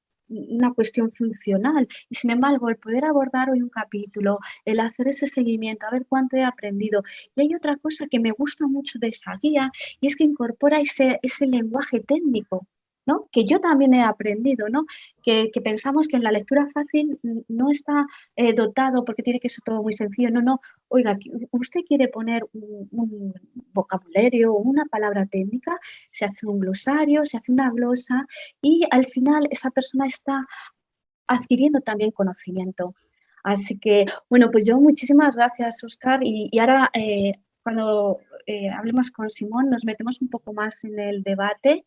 S1: cuestión funcional y sin embargo el poder abordar hoy un capítulo, el hacer ese seguimiento, a ver cuánto he aprendido. Y hay otra cosa que me gusta mucho de esa guía y es que incorpora ese lenguaje técnico, ¿no? Que yo también he aprendido, ¿no? Que pensamos que en la lectura fácil no está dotado porque tiene que ser todo muy sencillo. No, no. Oiga, usted quiere poner un vocabulario o una palabra técnica, se hace un glosario, se hace una glosa y al final esa persona está adquiriendo también conocimiento. Así que, bueno, pues yo muchísimas gracias, Óscar. Y ahora, cuando hablemos con Simón, nos metemos un poco más en el debate.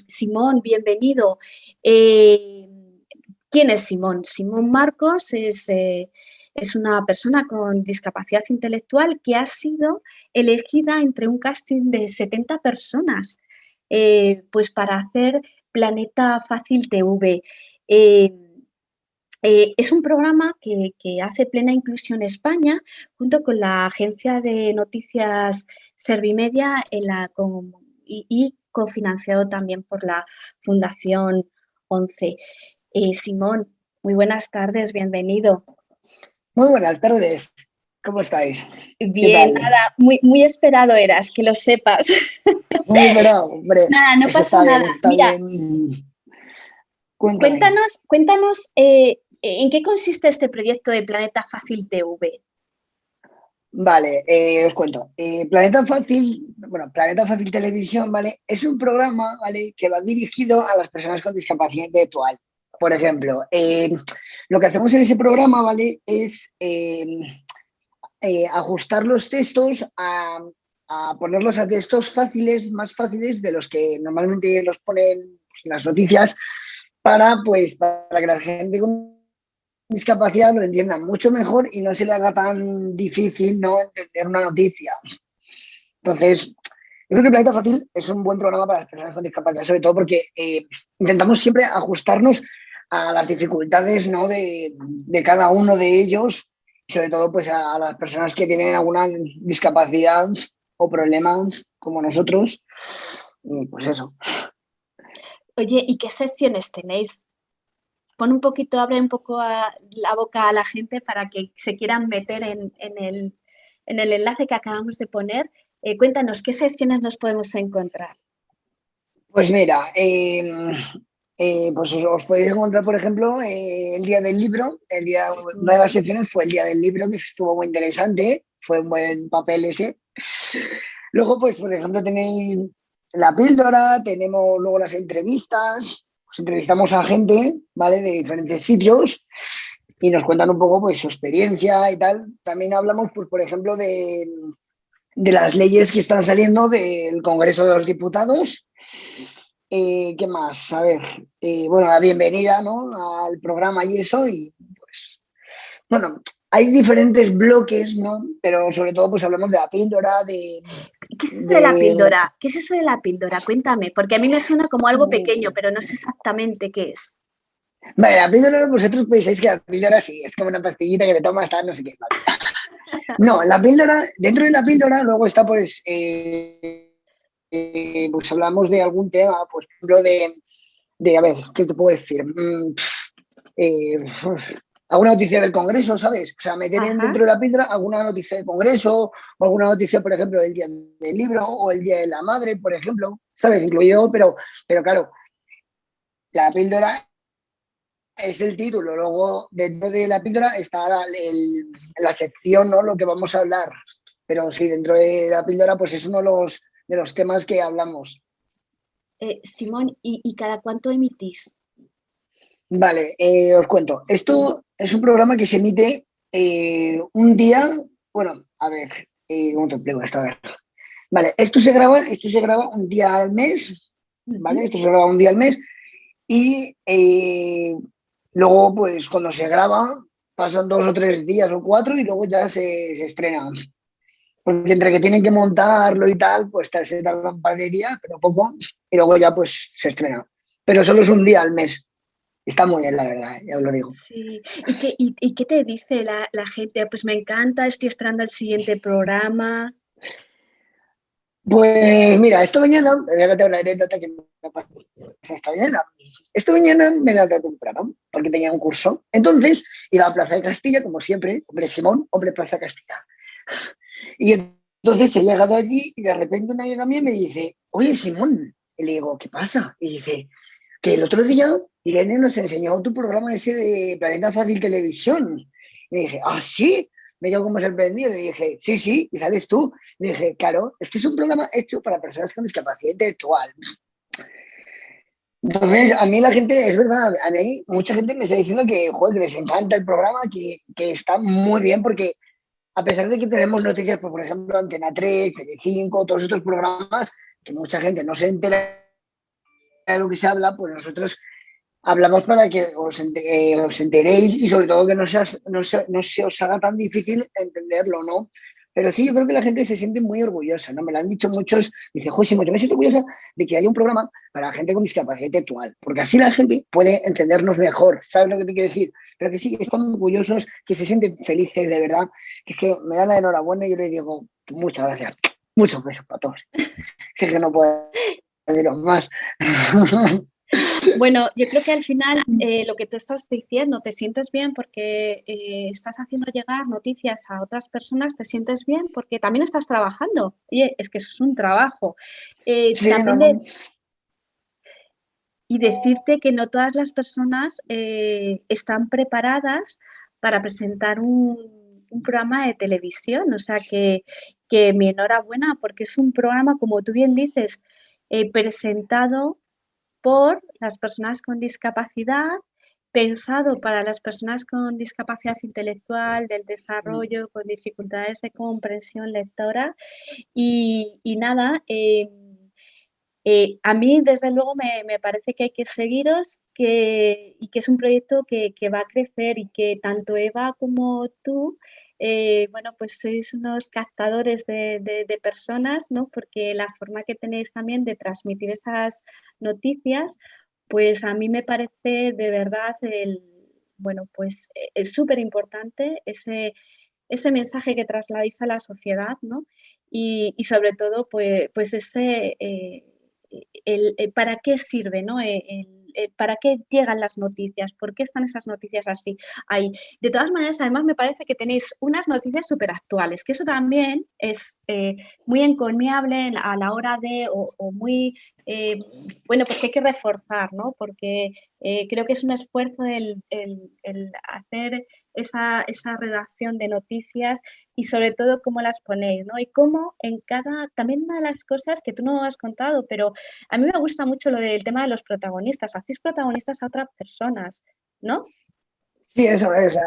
S1: Simón, bienvenido. ¿Quién es Simón? Simón Marcos es una persona con discapacidad intelectual que ha sido elegida entre un casting de 70 personas pues para hacer Planeta Fácil TV. Es un programa que hace Plena Inclusión España junto con la agencia de noticias Servimedia y cofinanciado también por la Fundación 11. Simón, muy buenas tardes, bienvenido.
S5: Muy buenas tardes, ¿cómo estáis?
S1: Bien, nada, muy esperado eras, que lo sepas.
S5: Muy esperado, hombre.
S1: Nada, no pasa nada. Mira,
S5: bien.
S1: Cuéntanos ¿en qué consiste este proyecto de Planeta Fácil TV?
S5: Vale, os cuento. Planeta Fácil Televisión, ¿vale? Es un programa, ¿vale? Que va dirigido a las personas con discapacidad intelectual, por ejemplo, lo que hacemos en ese programa, ¿vale? Es ajustar los textos a ponerlos a textos fáciles, más fáciles de los que normalmente los ponen pues, las noticias para que la gente con discapacidad lo entienda mucho mejor y no se le haga tan difícil no entender una noticia. Entonces, yo creo que Planeta Fácil es un buen programa para las personas con discapacidad, sobre todo porque intentamos siempre ajustarnos a las dificultades, ¿no? de cada uno de ellos, y sobre todo pues, a las personas que tienen alguna discapacidad o problema como nosotros. Y pues eso.
S1: Oye, ¿y qué secciones tenéis? Pon un poquito, abre un poco la boca a la gente para que se quieran meter en el enlace que acabamos de poner. Cuéntanos, ¿qué secciones nos podemos encontrar?
S5: Pues mira, pues os podéis encontrar, por ejemplo, el Día del Libro. Una de las secciones fue el Día del Libro, que estuvo muy interesante, fue un buen papel ese. Luego, pues, por ejemplo, tenéis la píldora, tenemos luego las entrevistas, pues entrevistamos a gente, ¿vale? De diferentes sitios y nos cuentan un poco, pues, su experiencia y tal. También hablamos, pues, por ejemplo, de las leyes que están saliendo del Congreso de los Diputados. ¿Qué más? A ver, bueno, la bienvenida, ¿no? Al programa y eso, y pues, bueno, hay diferentes bloques, ¿no? Pero sobre todo, pues hablamos de la píldora,
S1: ¿Qué es eso de la píldora? ¿Qué es eso de la píldora? Cuéntame, porque a mí me suena como algo pequeño, pero no sé exactamente qué es.
S5: Vale, la píldora, vosotros pensáis que la píldora sí, es como una pastillita que le tomas, tal, no sé qué. Vale. No, la píldora, dentro de la píldora luego está, pues hablamos de algún tema, pues, por ejemplo, a ver, ¿qué te puedo decir? Alguna noticia del Congreso, ¿sabes? O sea, meter dentro de la píldora alguna noticia del Congreso o alguna noticia, por ejemplo, del Día del Libro o el Día de la Madre, por ejemplo, ¿sabes? Incluido, pero claro, la píldora es el título. Luego, dentro de la píldora está la sección, ¿no? Lo que vamos a hablar. Pero sí, dentro de la píldora, pues es uno de los temas que hablamos.
S1: Simón, ¿y cada cuánto emitís?
S5: Vale, os cuento. Esto es un programa que se emite un día. Bueno, a ver, ¿cómo te explico esto? A ver. Vale, esto se graba un día al mes, ¿vale? Esto se graba un día al mes y luego, pues cuando se graba, pasan 2 o 3 días o 4 y luego ya se estrena. Porque entre que tienen que montarlo y tal, pues se tarda un par de días, pero poco, y luego ya pues se estrena. Pero solo es un día al mes. Está muy bien, la verdad, ya os lo digo.
S1: Sí. ¿Y qué te dice la gente? Pues me encanta, estoy esperando el siguiente programa.
S5: Pues mira, esta mañana, voy a contar una anécdota que me pasó esta mañana. Esta mañana me he levantado temprano porque tenía un curso. Entonces iba a Plaza de Castilla, como siempre, hombre Simón, hombre Plaza Castilla. Y entonces he llegado allí y de repente una amiga mía me dice, oye Simón, y le digo, ¿qué pasa? Y dice, que el otro día Irene nos enseñó tu programa ese de Planeta Fácil Televisión. Y dije, ¿ah, sí? Me quedo como sorprendido. Y dije, sí, sí, y sales tú. Y dije, claro, es que es un programa hecho para personas con discapacidad intelectual. Entonces, a mí la gente, es verdad, a mí mucha gente me está diciendo que, joder, que les encanta el programa, que está muy bien, porque a pesar de que tenemos noticias, pues, por ejemplo, Antena 3, Tele5, todos estos programas, que mucha gente no se entera de lo que se habla, pues nosotros hablamos para que os enteréis y sobre todo que no se os haga tan difícil entenderlo, ¿no? Pero sí, yo creo que la gente se siente muy orgullosa, ¿no? Me lo han dicho muchos, dice, José, yo me siento orgullosa de que haya un programa para la gente con discapacidad intelectual, porque así la gente puede entendernos mejor, ¿sabes lo que te quiero decir? Pero que sí, que están orgullosos, que se sienten felices, de verdad, que es que me dan la enhorabuena y yo les digo, muchas gracias, muchos besos para todos. Sé que no puedo deciros más.
S1: Bueno, yo creo que al final lo que tú estás diciendo, te sientes bien porque estás haciendo llegar noticias a otras personas, te sientes bien porque también estás trabajando. Oye, es que eso es un trabajo.
S5: Sí,
S1: también y decirte que no todas las personas están preparadas para presentar un programa de televisión. O sea, que mi enhorabuena porque es un programa, como tú bien dices, presentado por las personas con discapacidad pensado para las personas con discapacidad intelectual, del desarrollo, con dificultades de comprensión lectora y nada, a mí, desde luego, me parece que hay que seguiros y que es un proyecto que va a crecer y que tanto Eva como tú, bueno, pues sois unos captadores de personas, ¿no? Porque la forma que tenéis también de transmitir esas noticias, pues a mí me parece de verdad bueno, pues es súper importante ese mensaje que trasladáis a la sociedad, ¿no? Y sobre todo, pues ese, ¿para qué sirve, no? ¿Para qué llegan las noticias? ¿Por qué están esas noticias así? Ahí. De todas maneras, además me parece que tenéis unas noticias súper actuales, que eso también es muy encomiable a la hora de, o muy, bueno, pues que hay que reforzar, ¿no? Porque creo que es un esfuerzo el hacer esa redacción de noticias y sobre todo cómo las ponéis, ¿no? Y cómo en también una de las cosas que tú no has contado, pero a mí me gusta mucho lo del tema de los protagonistas, hacéis protagonistas a otras personas, ¿no?
S5: Sí, eso es.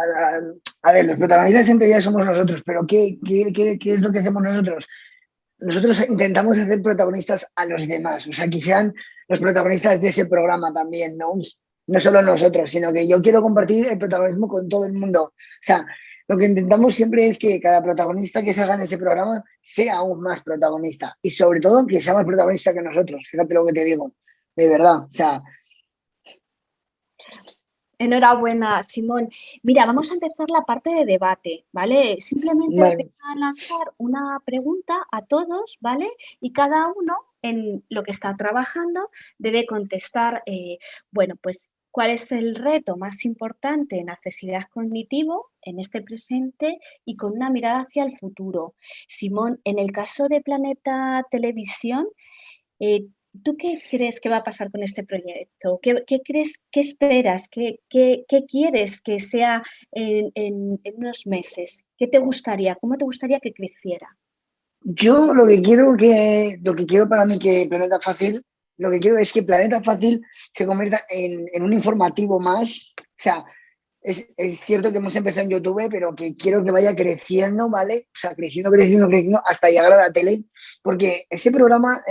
S5: A ver, los protagonistas en teoría somos nosotros, pero ¿qué es lo que hacemos nosotros? Nosotros intentamos hacer protagonistas a los demás, o sea, que sean los protagonistas de ese programa también, ¿no? No solo nosotros, sino que yo quiero compartir el protagonismo con todo el mundo. O sea, lo que intentamos siempre es que cada protagonista que salga en ese programa sea aún más protagonista y sobre todo que sea más protagonista que nosotros. Fíjate lo que te digo, de verdad. O sea,
S1: Enhorabuena, Simón. Mira, vamos a empezar la parte de debate, ¿vale? Simplemente os voy a lanzar una pregunta a todos, ¿vale? Y cada uno en lo que está trabajando debe contestar, bueno, pues, ¿cuál es el reto más importante en accesibilidad cognitivo en este presente y con una mirada hacia el futuro? Simón, en el caso de Planeta Televisión, eh, ¿tú qué crees que va a pasar con este proyecto? ¿Qué crees, qué esperas, qué quieres que sea en unos meses? ¿Qué te gustaría? ¿Cómo te gustaría que creciera?
S5: yo lo que quiero para mí que Planeta Fácil, lo que quiero es que Planeta Fácil se convierta en un informativo más. O sea, es cierto que hemos empezado en YouTube, pero que quiero que vaya creciendo, ¿vale? O sea, creciendo, creciendo, creciendo hasta llegar a la tele, porque ese programa,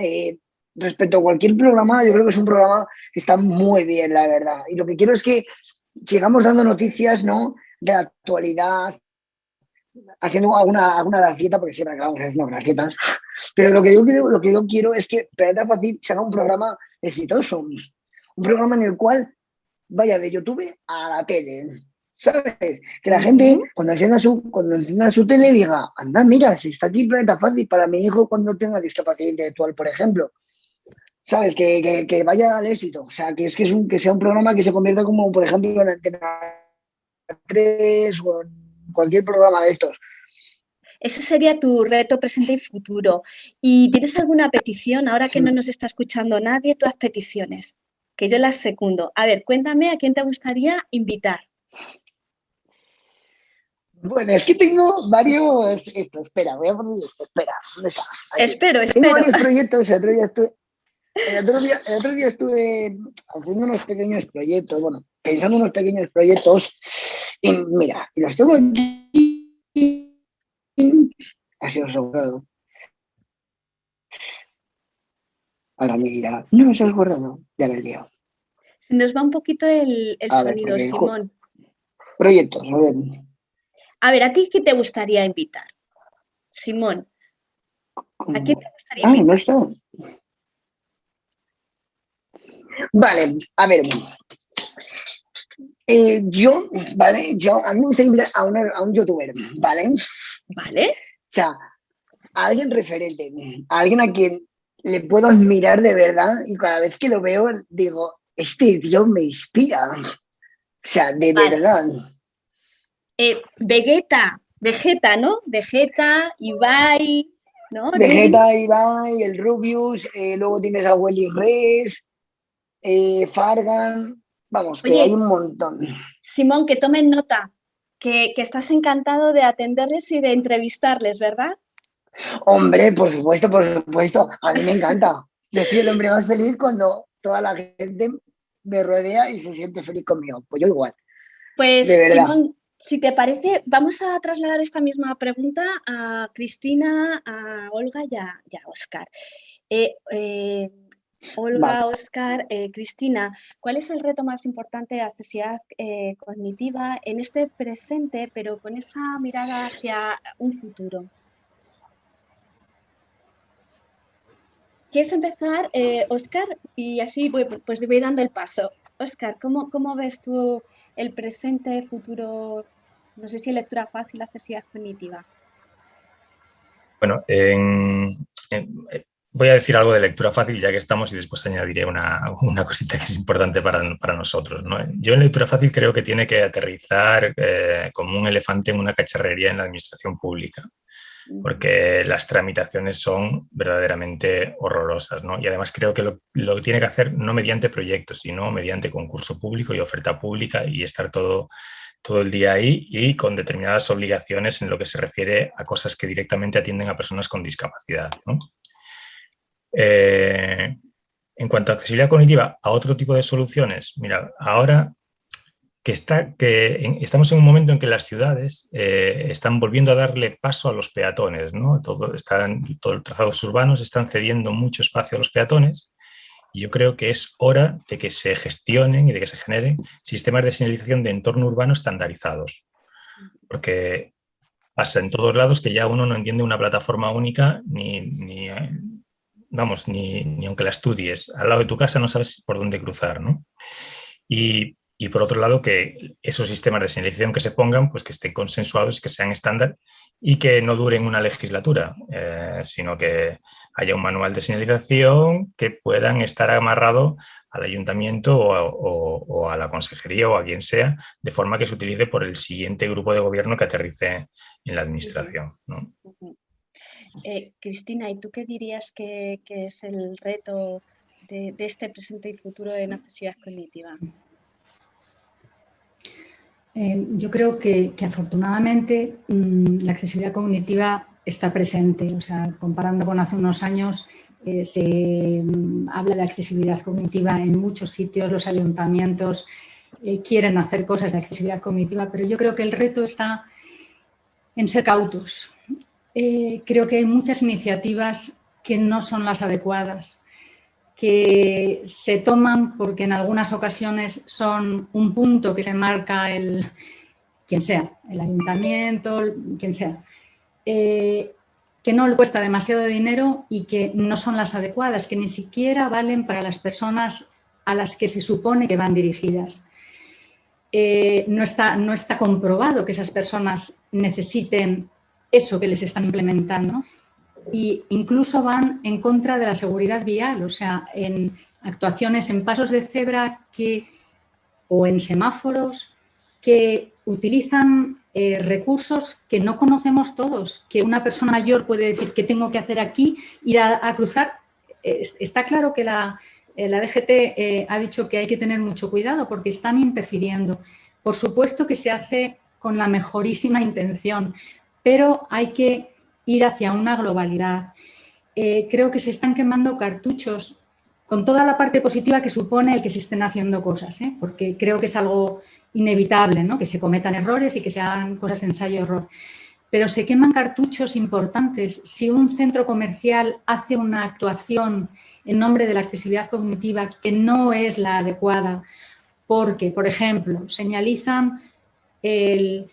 S5: respecto a cualquier programa, yo creo que es un programa que está muy bien, la verdad. Y lo que quiero es que sigamos dando noticias, ¿no? De la actualidad, haciendo alguna gracieta, porque siempre acabamos haciendo gracietas. Pero lo que yo quiero es que Planeta Fácil se haga un programa exitoso, un programa en el cual vaya de YouTube a la tele, ¿sabes? Que la gente cuando encienda su tele diga, anda, mira, si está aquí Planeta Fácil para mi hijo cuando tenga discapacidad intelectual, por ejemplo. ¿Sabes? Que vaya al éxito. O sea, que sea un programa que se convierta como, por ejemplo, en Antena 3 o en cualquier programa de estos.
S1: Ese sería tu reto presente y futuro. ¿Y tienes alguna petición? Ahora que no nos está escuchando nadie, tú haz peticiones, que yo las secundo. A ver, cuéntame a quién te gustaría invitar.
S5: Bueno, es que tengo varios. Espera, voy a poner esto. Espera, ¿dónde está? Aquí.
S1: Espero.
S5: Tengo varios proyectos. El otro día estuve haciendo unos pequeños proyectos, bueno, pensando unos pequeños proyectos. Y mira, y los tengo aquí. Ha sido sobrado. Ahora mira, no se ha guardado, ya lo he liado.
S1: Se nos va un poquito el sonido,
S5: porque,
S1: Simón.
S5: Proyectos, a ver.
S1: A ver, ¿a ti qué te gustaría invitar? Simón, ¿a quién te gustaría invitar?
S5: No está. Vale, a ver. A mí me gustaría invitar a un youtuber, ¿vale?
S1: Vale.
S5: O sea, a alguien referente, a alguien a quien le puedo admirar de verdad y cada vez que lo veo digo, este tío me inspira. O sea, de verdad.
S1: Vegeta, ¿no? Vegeta, Ibai, ¿no?
S5: Vegeta, Ibai, el Rubius, luego tienes a Welly Rees, Fargan, vamos, que hay un montón.
S1: Simón, que tomen nota, que estás encantado de atenderles y de entrevistarles, ¿verdad?
S5: Hombre, por supuesto, a mí me encanta. Yo soy el hombre más feliz cuando toda la gente me rodea y se siente feliz conmigo. Pues yo igual.
S1: Pues,
S5: de verdad.
S1: Simón, si te parece, vamos a trasladar esta misma pregunta a Cristina, a Olga y a Óscar. Olga, Óscar, Cristina, ¿cuál es el reto más importante de accesibilidad cognitiva en este presente, pero con esa mirada hacia un futuro? ¿Quieres empezar, Óscar? Y así pues voy dando el paso. Óscar, ¿cómo ves tú el presente, futuro, no sé si lectura fácil, accesibilidad cognitiva?
S4: Bueno, voy a decir algo de lectura fácil ya que estamos y después añadiré una cosita que es importante para nosotros, ¿no? Yo en lectura fácil creo que tiene que aterrizar como un elefante en una cacharrería en la administración pública, porque las tramitaciones son verdaderamente horrorosas, ¿no? Y además creo que lo tiene que hacer no mediante proyectos, sino mediante concurso público y oferta pública y estar todo el día ahí y con determinadas obligaciones en lo que se refiere a cosas que directamente atienden a personas con discapacidad, ¿no? En cuanto a accesibilidad cognitiva, a otro tipo de soluciones, mira, ahora estamos en un momento en que las ciudades están volviendo a darle paso a los peatones, ¿no? Todos los trazados urbanos están cediendo mucho espacio a los peatones y yo creo que es hora de que se gestionen y de que se generen sistemas de señalización de entorno urbano estandarizados, porque pasa en todos lados que ya uno no entiende una plataforma única ni aunque la estudies. Al lado de tu casa no sabes por dónde cruzar, ¿no? Y por otro lado, que esos sistemas de señalización que se pongan, pues que estén consensuados, que sean estándar y que no duren una legislatura, sino que haya un manual de señalización que puedan estar amarrado al ayuntamiento o a la consejería o a quien sea, de forma que se utilice por el siguiente grupo de gobierno que aterrice en la administración, ¿no?
S1: Cristina, ¿y tú qué dirías que es el reto de este presente y futuro en accesibilidad cognitiva?
S3: Yo creo que afortunadamente la accesibilidad cognitiva está presente. O sea, comparando con hace unos años, se habla de accesibilidad cognitiva en muchos sitios, los ayuntamientos quieren hacer cosas de accesibilidad cognitiva, pero yo creo que el reto está en ser cautos. Creo que hay muchas iniciativas que no son las adecuadas, que se toman porque en algunas ocasiones son un punto que se marca quien sea, el ayuntamiento, quien sea, que no le cuesta demasiado dinero y que no son las adecuadas, que ni siquiera valen para las personas a las que se supone que van dirigidas. No está comprobado que esas personas necesiten eso que les están implementando. Y incluso van en contra de la seguridad vial, o sea, en actuaciones en pasos de cebra o en semáforos que utilizan recursos que no conocemos todos, que una persona mayor puede decir que tengo que hacer aquí, ir a cruzar. Está claro que la DGT ha dicho que hay que tener mucho cuidado porque están interfiriendo. Por supuesto que se hace con la mejorísima intención, pero hay que ir hacia una globalidad. Creo que se están quemando cartuchos con toda la parte positiva que supone el que se estén haciendo cosas, porque creo que es algo inevitable, ¿no? Que se cometan errores y que se hagan cosas ensayo-error. Pero se queman cartuchos importantes. Si un centro comercial hace una actuación en nombre de la accesibilidad cognitiva que no es la adecuada, porque, por ejemplo, señalizan el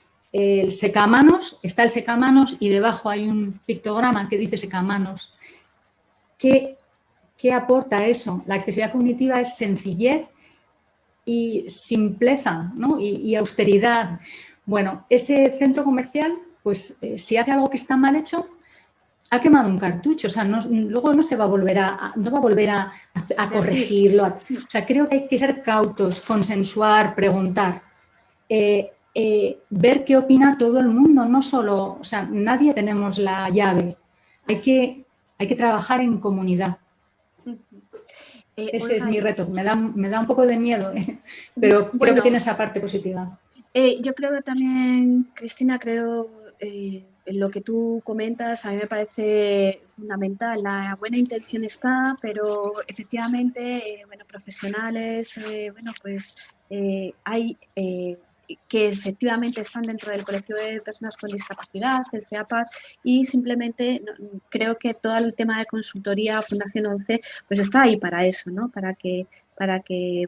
S3: secamanos, está el secamanos y debajo hay un pictograma que dice secamanos. ¿Qué aporta eso? La accesibilidad cognitiva es sencillez y simpleza, ¿no? y austeridad. Bueno, ese centro comercial, pues si hace algo que está mal hecho, ha quemado un cartucho. O sea, luego no se va a volver a corregirlo. O sea, creo que hay que ser cautos, consensuar, preguntar. Ver qué opina todo el mundo, no solo, o sea, nadie tenemos la llave, hay que trabajar en comunidad. Ese es mi reto, me da un poco de miedo, pero creo que tiene esa parte positiva.
S1: Yo creo que también, Cristina, creo lo que tú comentas a mí me parece fundamental. La buena intención está, pero efectivamente, bueno, profesionales, bueno, pues hay que efectivamente están dentro del colectivo de personas con discapacidad, el CEAPAD, y simplemente creo que todo el tema de consultoría Fundación 11 pues está ahí para eso, ¿no? Para que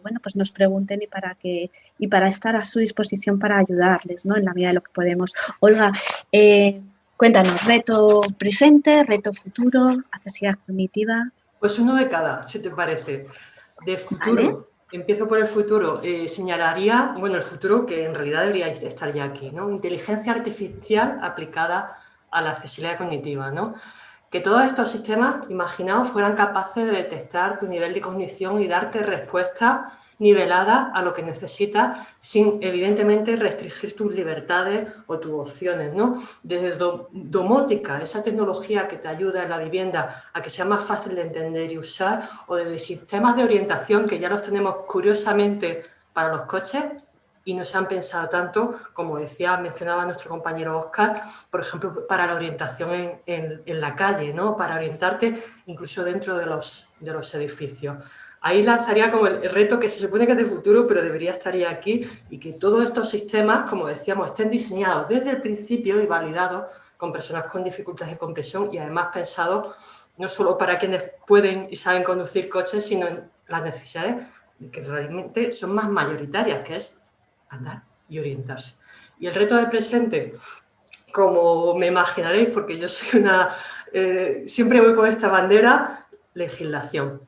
S1: bueno, pues nos pregunten y para estar a su disposición para ayudarles, ¿no? En la medida de lo que podemos. Olga, cuéntanos, reto presente, reto futuro, accesibilidad cognitiva.
S2: Pues uno de cada, si te parece. De futuro,
S1: ¿Vale?
S2: empiezo por el futuro. Señalaría, bueno, el futuro que en realidad debería estar ya aquí, ¿no? Inteligencia artificial aplicada a la accesibilidad cognitiva, ¿no? Que todos estos sistemas, imaginaos, fueran capaces de detectar tu nivel de cognición y darte respuestas niveladas a lo que necesitas sin, evidentemente, restringir tus libertades o tus opciones, ¿no? Desde domótica, esa tecnología que te ayuda en la vivienda a que sea más fácil de entender y usar, o desde sistemas de orientación que ya los tenemos curiosamente para los coches, y no se han pensado tanto, como mencionaba nuestro compañero Óscar, por ejemplo, para la orientación en la calle, ¿no? Para orientarte incluso dentro de los edificios. Ahí lanzaría como el reto que se supone que es de futuro, pero debería estar ya aquí, y que todos estos sistemas, como decíamos, estén diseñados desde el principio y validados con personas con dificultades de comprensión, y además pensados no solo para quienes pueden y saben conducir coches, sino en las necesidades que realmente son más mayoritarias, que es andar y orientarse. Y el reto del presente, como me imaginaréis, porque yo soy siempre voy con esta bandera, legislación.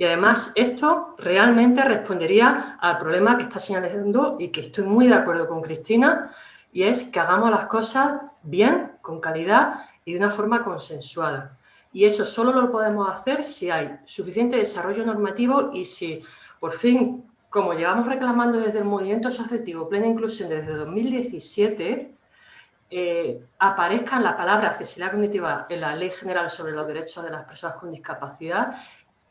S2: Y además esto realmente respondería al problema que está señalando, y que estoy muy de acuerdo con Cristina, y es que hagamos las cosas bien, con calidad y de una forma consensuada. Y eso solo lo podemos hacer si hay suficiente desarrollo normativo y si por fin, como llevamos reclamando desde el movimiento asociativo Plena Inclusión desde 2017, aparezca la palabra accesibilidad cognitiva en la Ley General sobre los Derechos de las Personas con Discapacidad,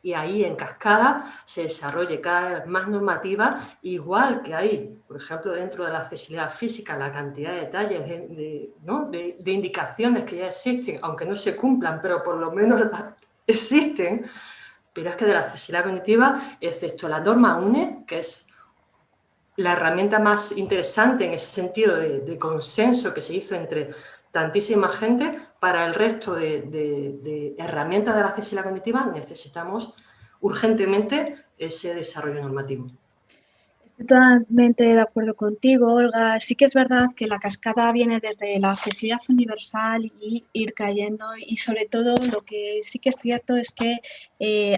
S2: y ahí en cascada se desarrolle cada vez más normativa, igual que hay, por ejemplo, dentro de la accesibilidad física, la cantidad de detalles, de indicaciones que ya existen, aunque no se cumplan, pero por lo menos existen. Pero es que de la accesibilidad cognitiva, excepto la norma UNE, que es la herramienta más interesante en ese sentido de consenso que se hizo entre tantísima gente, para el resto de herramientas de la accesibilidad cognitiva necesitamos urgentemente ese desarrollo normativo.
S1: Estoy totalmente de acuerdo contigo, Olga. Sí que es verdad que la cascada viene desde la accesibilidad universal y ir cayendo, y sobre todo lo que sí que es cierto es que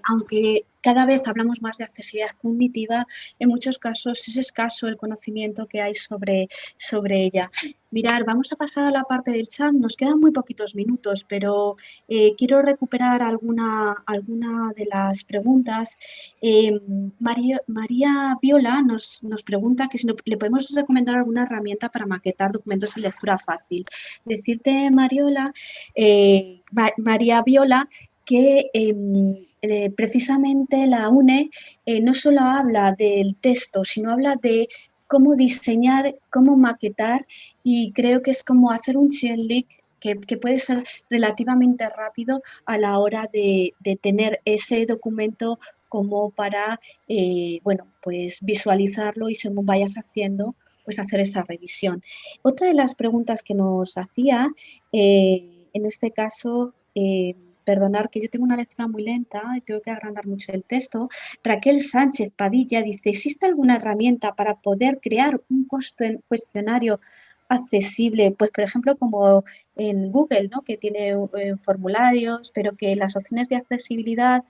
S1: aunque cada vez hablamos más de accesibilidad cognitiva, en muchos casos es escaso el conocimiento que hay sobre ella. Mirar, vamos a pasar a la parte del chat, nos quedan muy poquitos minutos, pero quiero recuperar alguna de las preguntas. María Viola nos pregunta que si le podemos recomendar alguna herramienta para maquetar documentos en lectura fácil. Decirte, María Viola, que precisamente la UNE no solo habla del texto, sino habla de cómo diseñar, cómo maquetar, y creo que es como hacer un checklist que puede ser relativamente rápido a la hora de tener ese documento como para, bueno, pues visualizarlo y según vayas haciendo, pues hacer esa revisión. Otra de las preguntas que nos hacía, en este caso, perdonar que yo tengo una lectura muy lenta y tengo que agrandar mucho el texto. Raquel Sánchez Padilla dice, ¿existe alguna herramienta para poder crear un cuestionario accesible? Pues, por ejemplo, como en Google, ¿no? Que tiene formularios, pero que las opciones de accesibilidad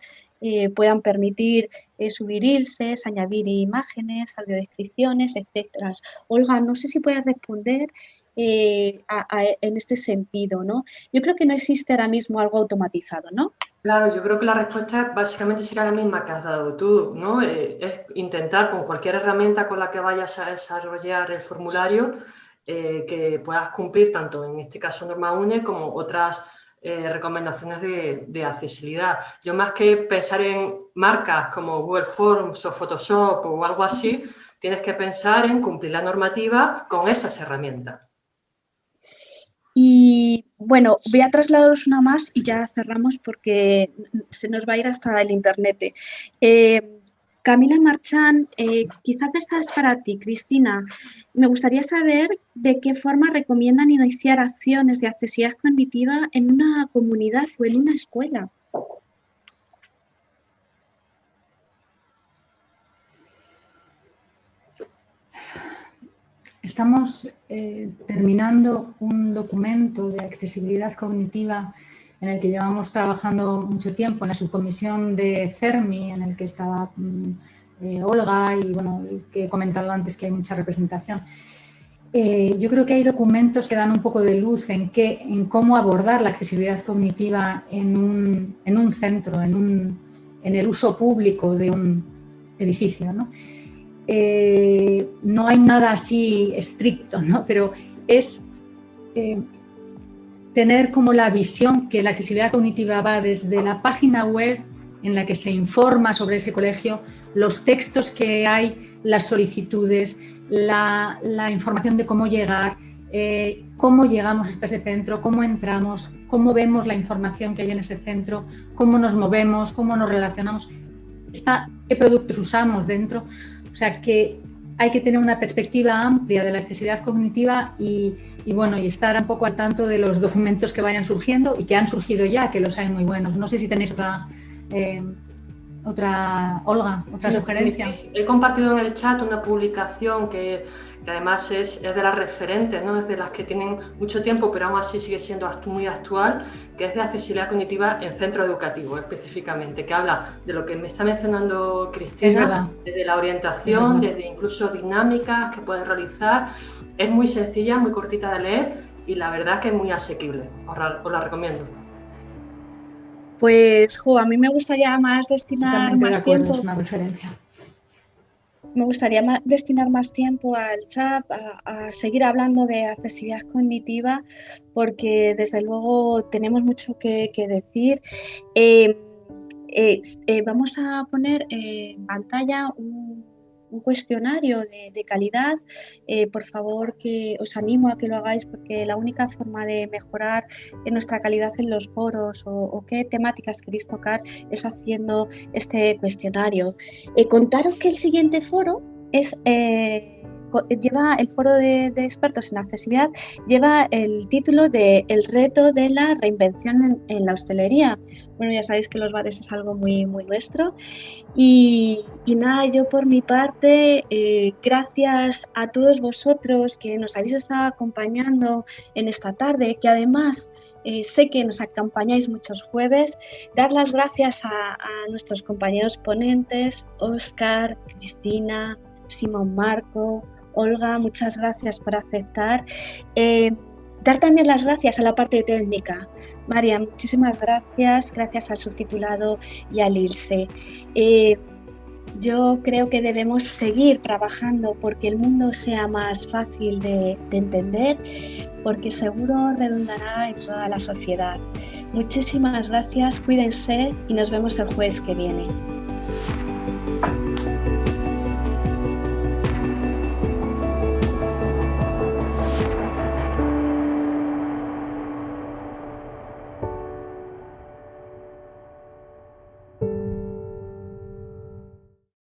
S1: puedan permitir subir ILSES, añadir imágenes, audiodescripciones, etcétera. Olga, no sé si puedes responder en este sentido, ¿no? Yo creo que no existe ahora mismo algo automatizado, ¿no?
S2: Claro, yo creo que la respuesta básicamente será la misma que has dado tú, ¿no? Es intentar con cualquier herramienta con la que vayas a desarrollar el formulario que puedas cumplir tanto en este caso norma UNE como otras recomendaciones de accesibilidad. Yo, más que pensar en marcas como Google Forms o Photoshop o algo así, tienes que pensar en cumplir la normativa con esas herramientas.
S1: Y Bueno, voy a trasladaros una más y ya cerramos porque se nos va a ir hasta el internet. Camila Marchán, quizás esta es para ti, Cristina. Me gustaría saber de qué forma recomiendan iniciar acciones de accesibilidad cognitiva en una comunidad o en una escuela.
S3: Estamos terminando un documento de accesibilidad cognitiva en el que llevamos trabajando mucho tiempo, en la subcomisión de CERMI, en el que estaba Olga y bueno, que he comentado antes que hay mucha representación. Yo creo que hay documentos que dan un poco de luz en cómo abordar la accesibilidad cognitiva en un centro, en el uso público de un edificio, ¿no? No hay nada así estricto, ¿no? Pero es tener como la visión que la accesibilidad cognitiva va desde la página web en la que se informa sobre ese colegio, los textos que hay, las solicitudes, la información de cómo llegar, cómo llegamos hasta ese centro, cómo entramos, cómo vemos la información que hay en ese centro, cómo nos movemos, cómo nos relacionamos, qué productos usamos dentro. O sea que hay que tener una perspectiva amplia de la accesibilidad cognitiva y estar un poco al tanto de los documentos que vayan surgiendo y que han surgido ya, que los hay muy buenos. No sé si tenéis otra Olga, otra sugerencia.
S2: He compartido en el chat una publicación que además es de las referentes, ¿no? Es de las que tienen mucho tiempo, pero aún así sigue siendo muy actual, que es de accesibilidad cognitiva en centros educativos específicamente, que habla de lo que me está mencionando Cristina, desde la orientación, desde incluso dinámicas que puedes realizar. Es muy sencilla, muy cortita de leer y la verdad que es muy asequible. Os la recomiendo.
S1: Pues, a mí me gustaría más destinar más tiempo.
S3: Es una referencia.
S1: Me gustaría destinar más tiempo al chat, a seguir hablando de accesibilidad cognitiva, porque desde luego tenemos mucho que decir. Vamos a poner en pantalla un cuestionario de calidad. Por favor, que os animo a que lo hagáis, porque la única forma de mejorar nuestra calidad en los foros o qué temáticas queréis tocar es haciendo este cuestionario. Contaros que el siguiente foro lleva el foro de expertos en accesibilidad, lleva el título de El reto de la reinvención en la hostelería. Bueno, ya sabéis que los bares es algo muy, muy nuestro. Y nada, yo por mi parte, gracias a todos vosotros que nos habéis estado acompañando en esta tarde, que además sé que nos acompañáis muchos jueves. Dar las gracias a nuestros compañeros ponentes, Óscar, Cristina, Simón Marco, Olga, muchas gracias por aceptar. Dar también las gracias a la parte técnica. María, muchísimas gracias, gracias al subtitulado y al ILSE. Yo creo que debemos seguir trabajando porque el mundo sea más fácil de entender, porque seguro redundará en toda la sociedad. Muchísimas gracias, cuídense y nos vemos el jueves que viene.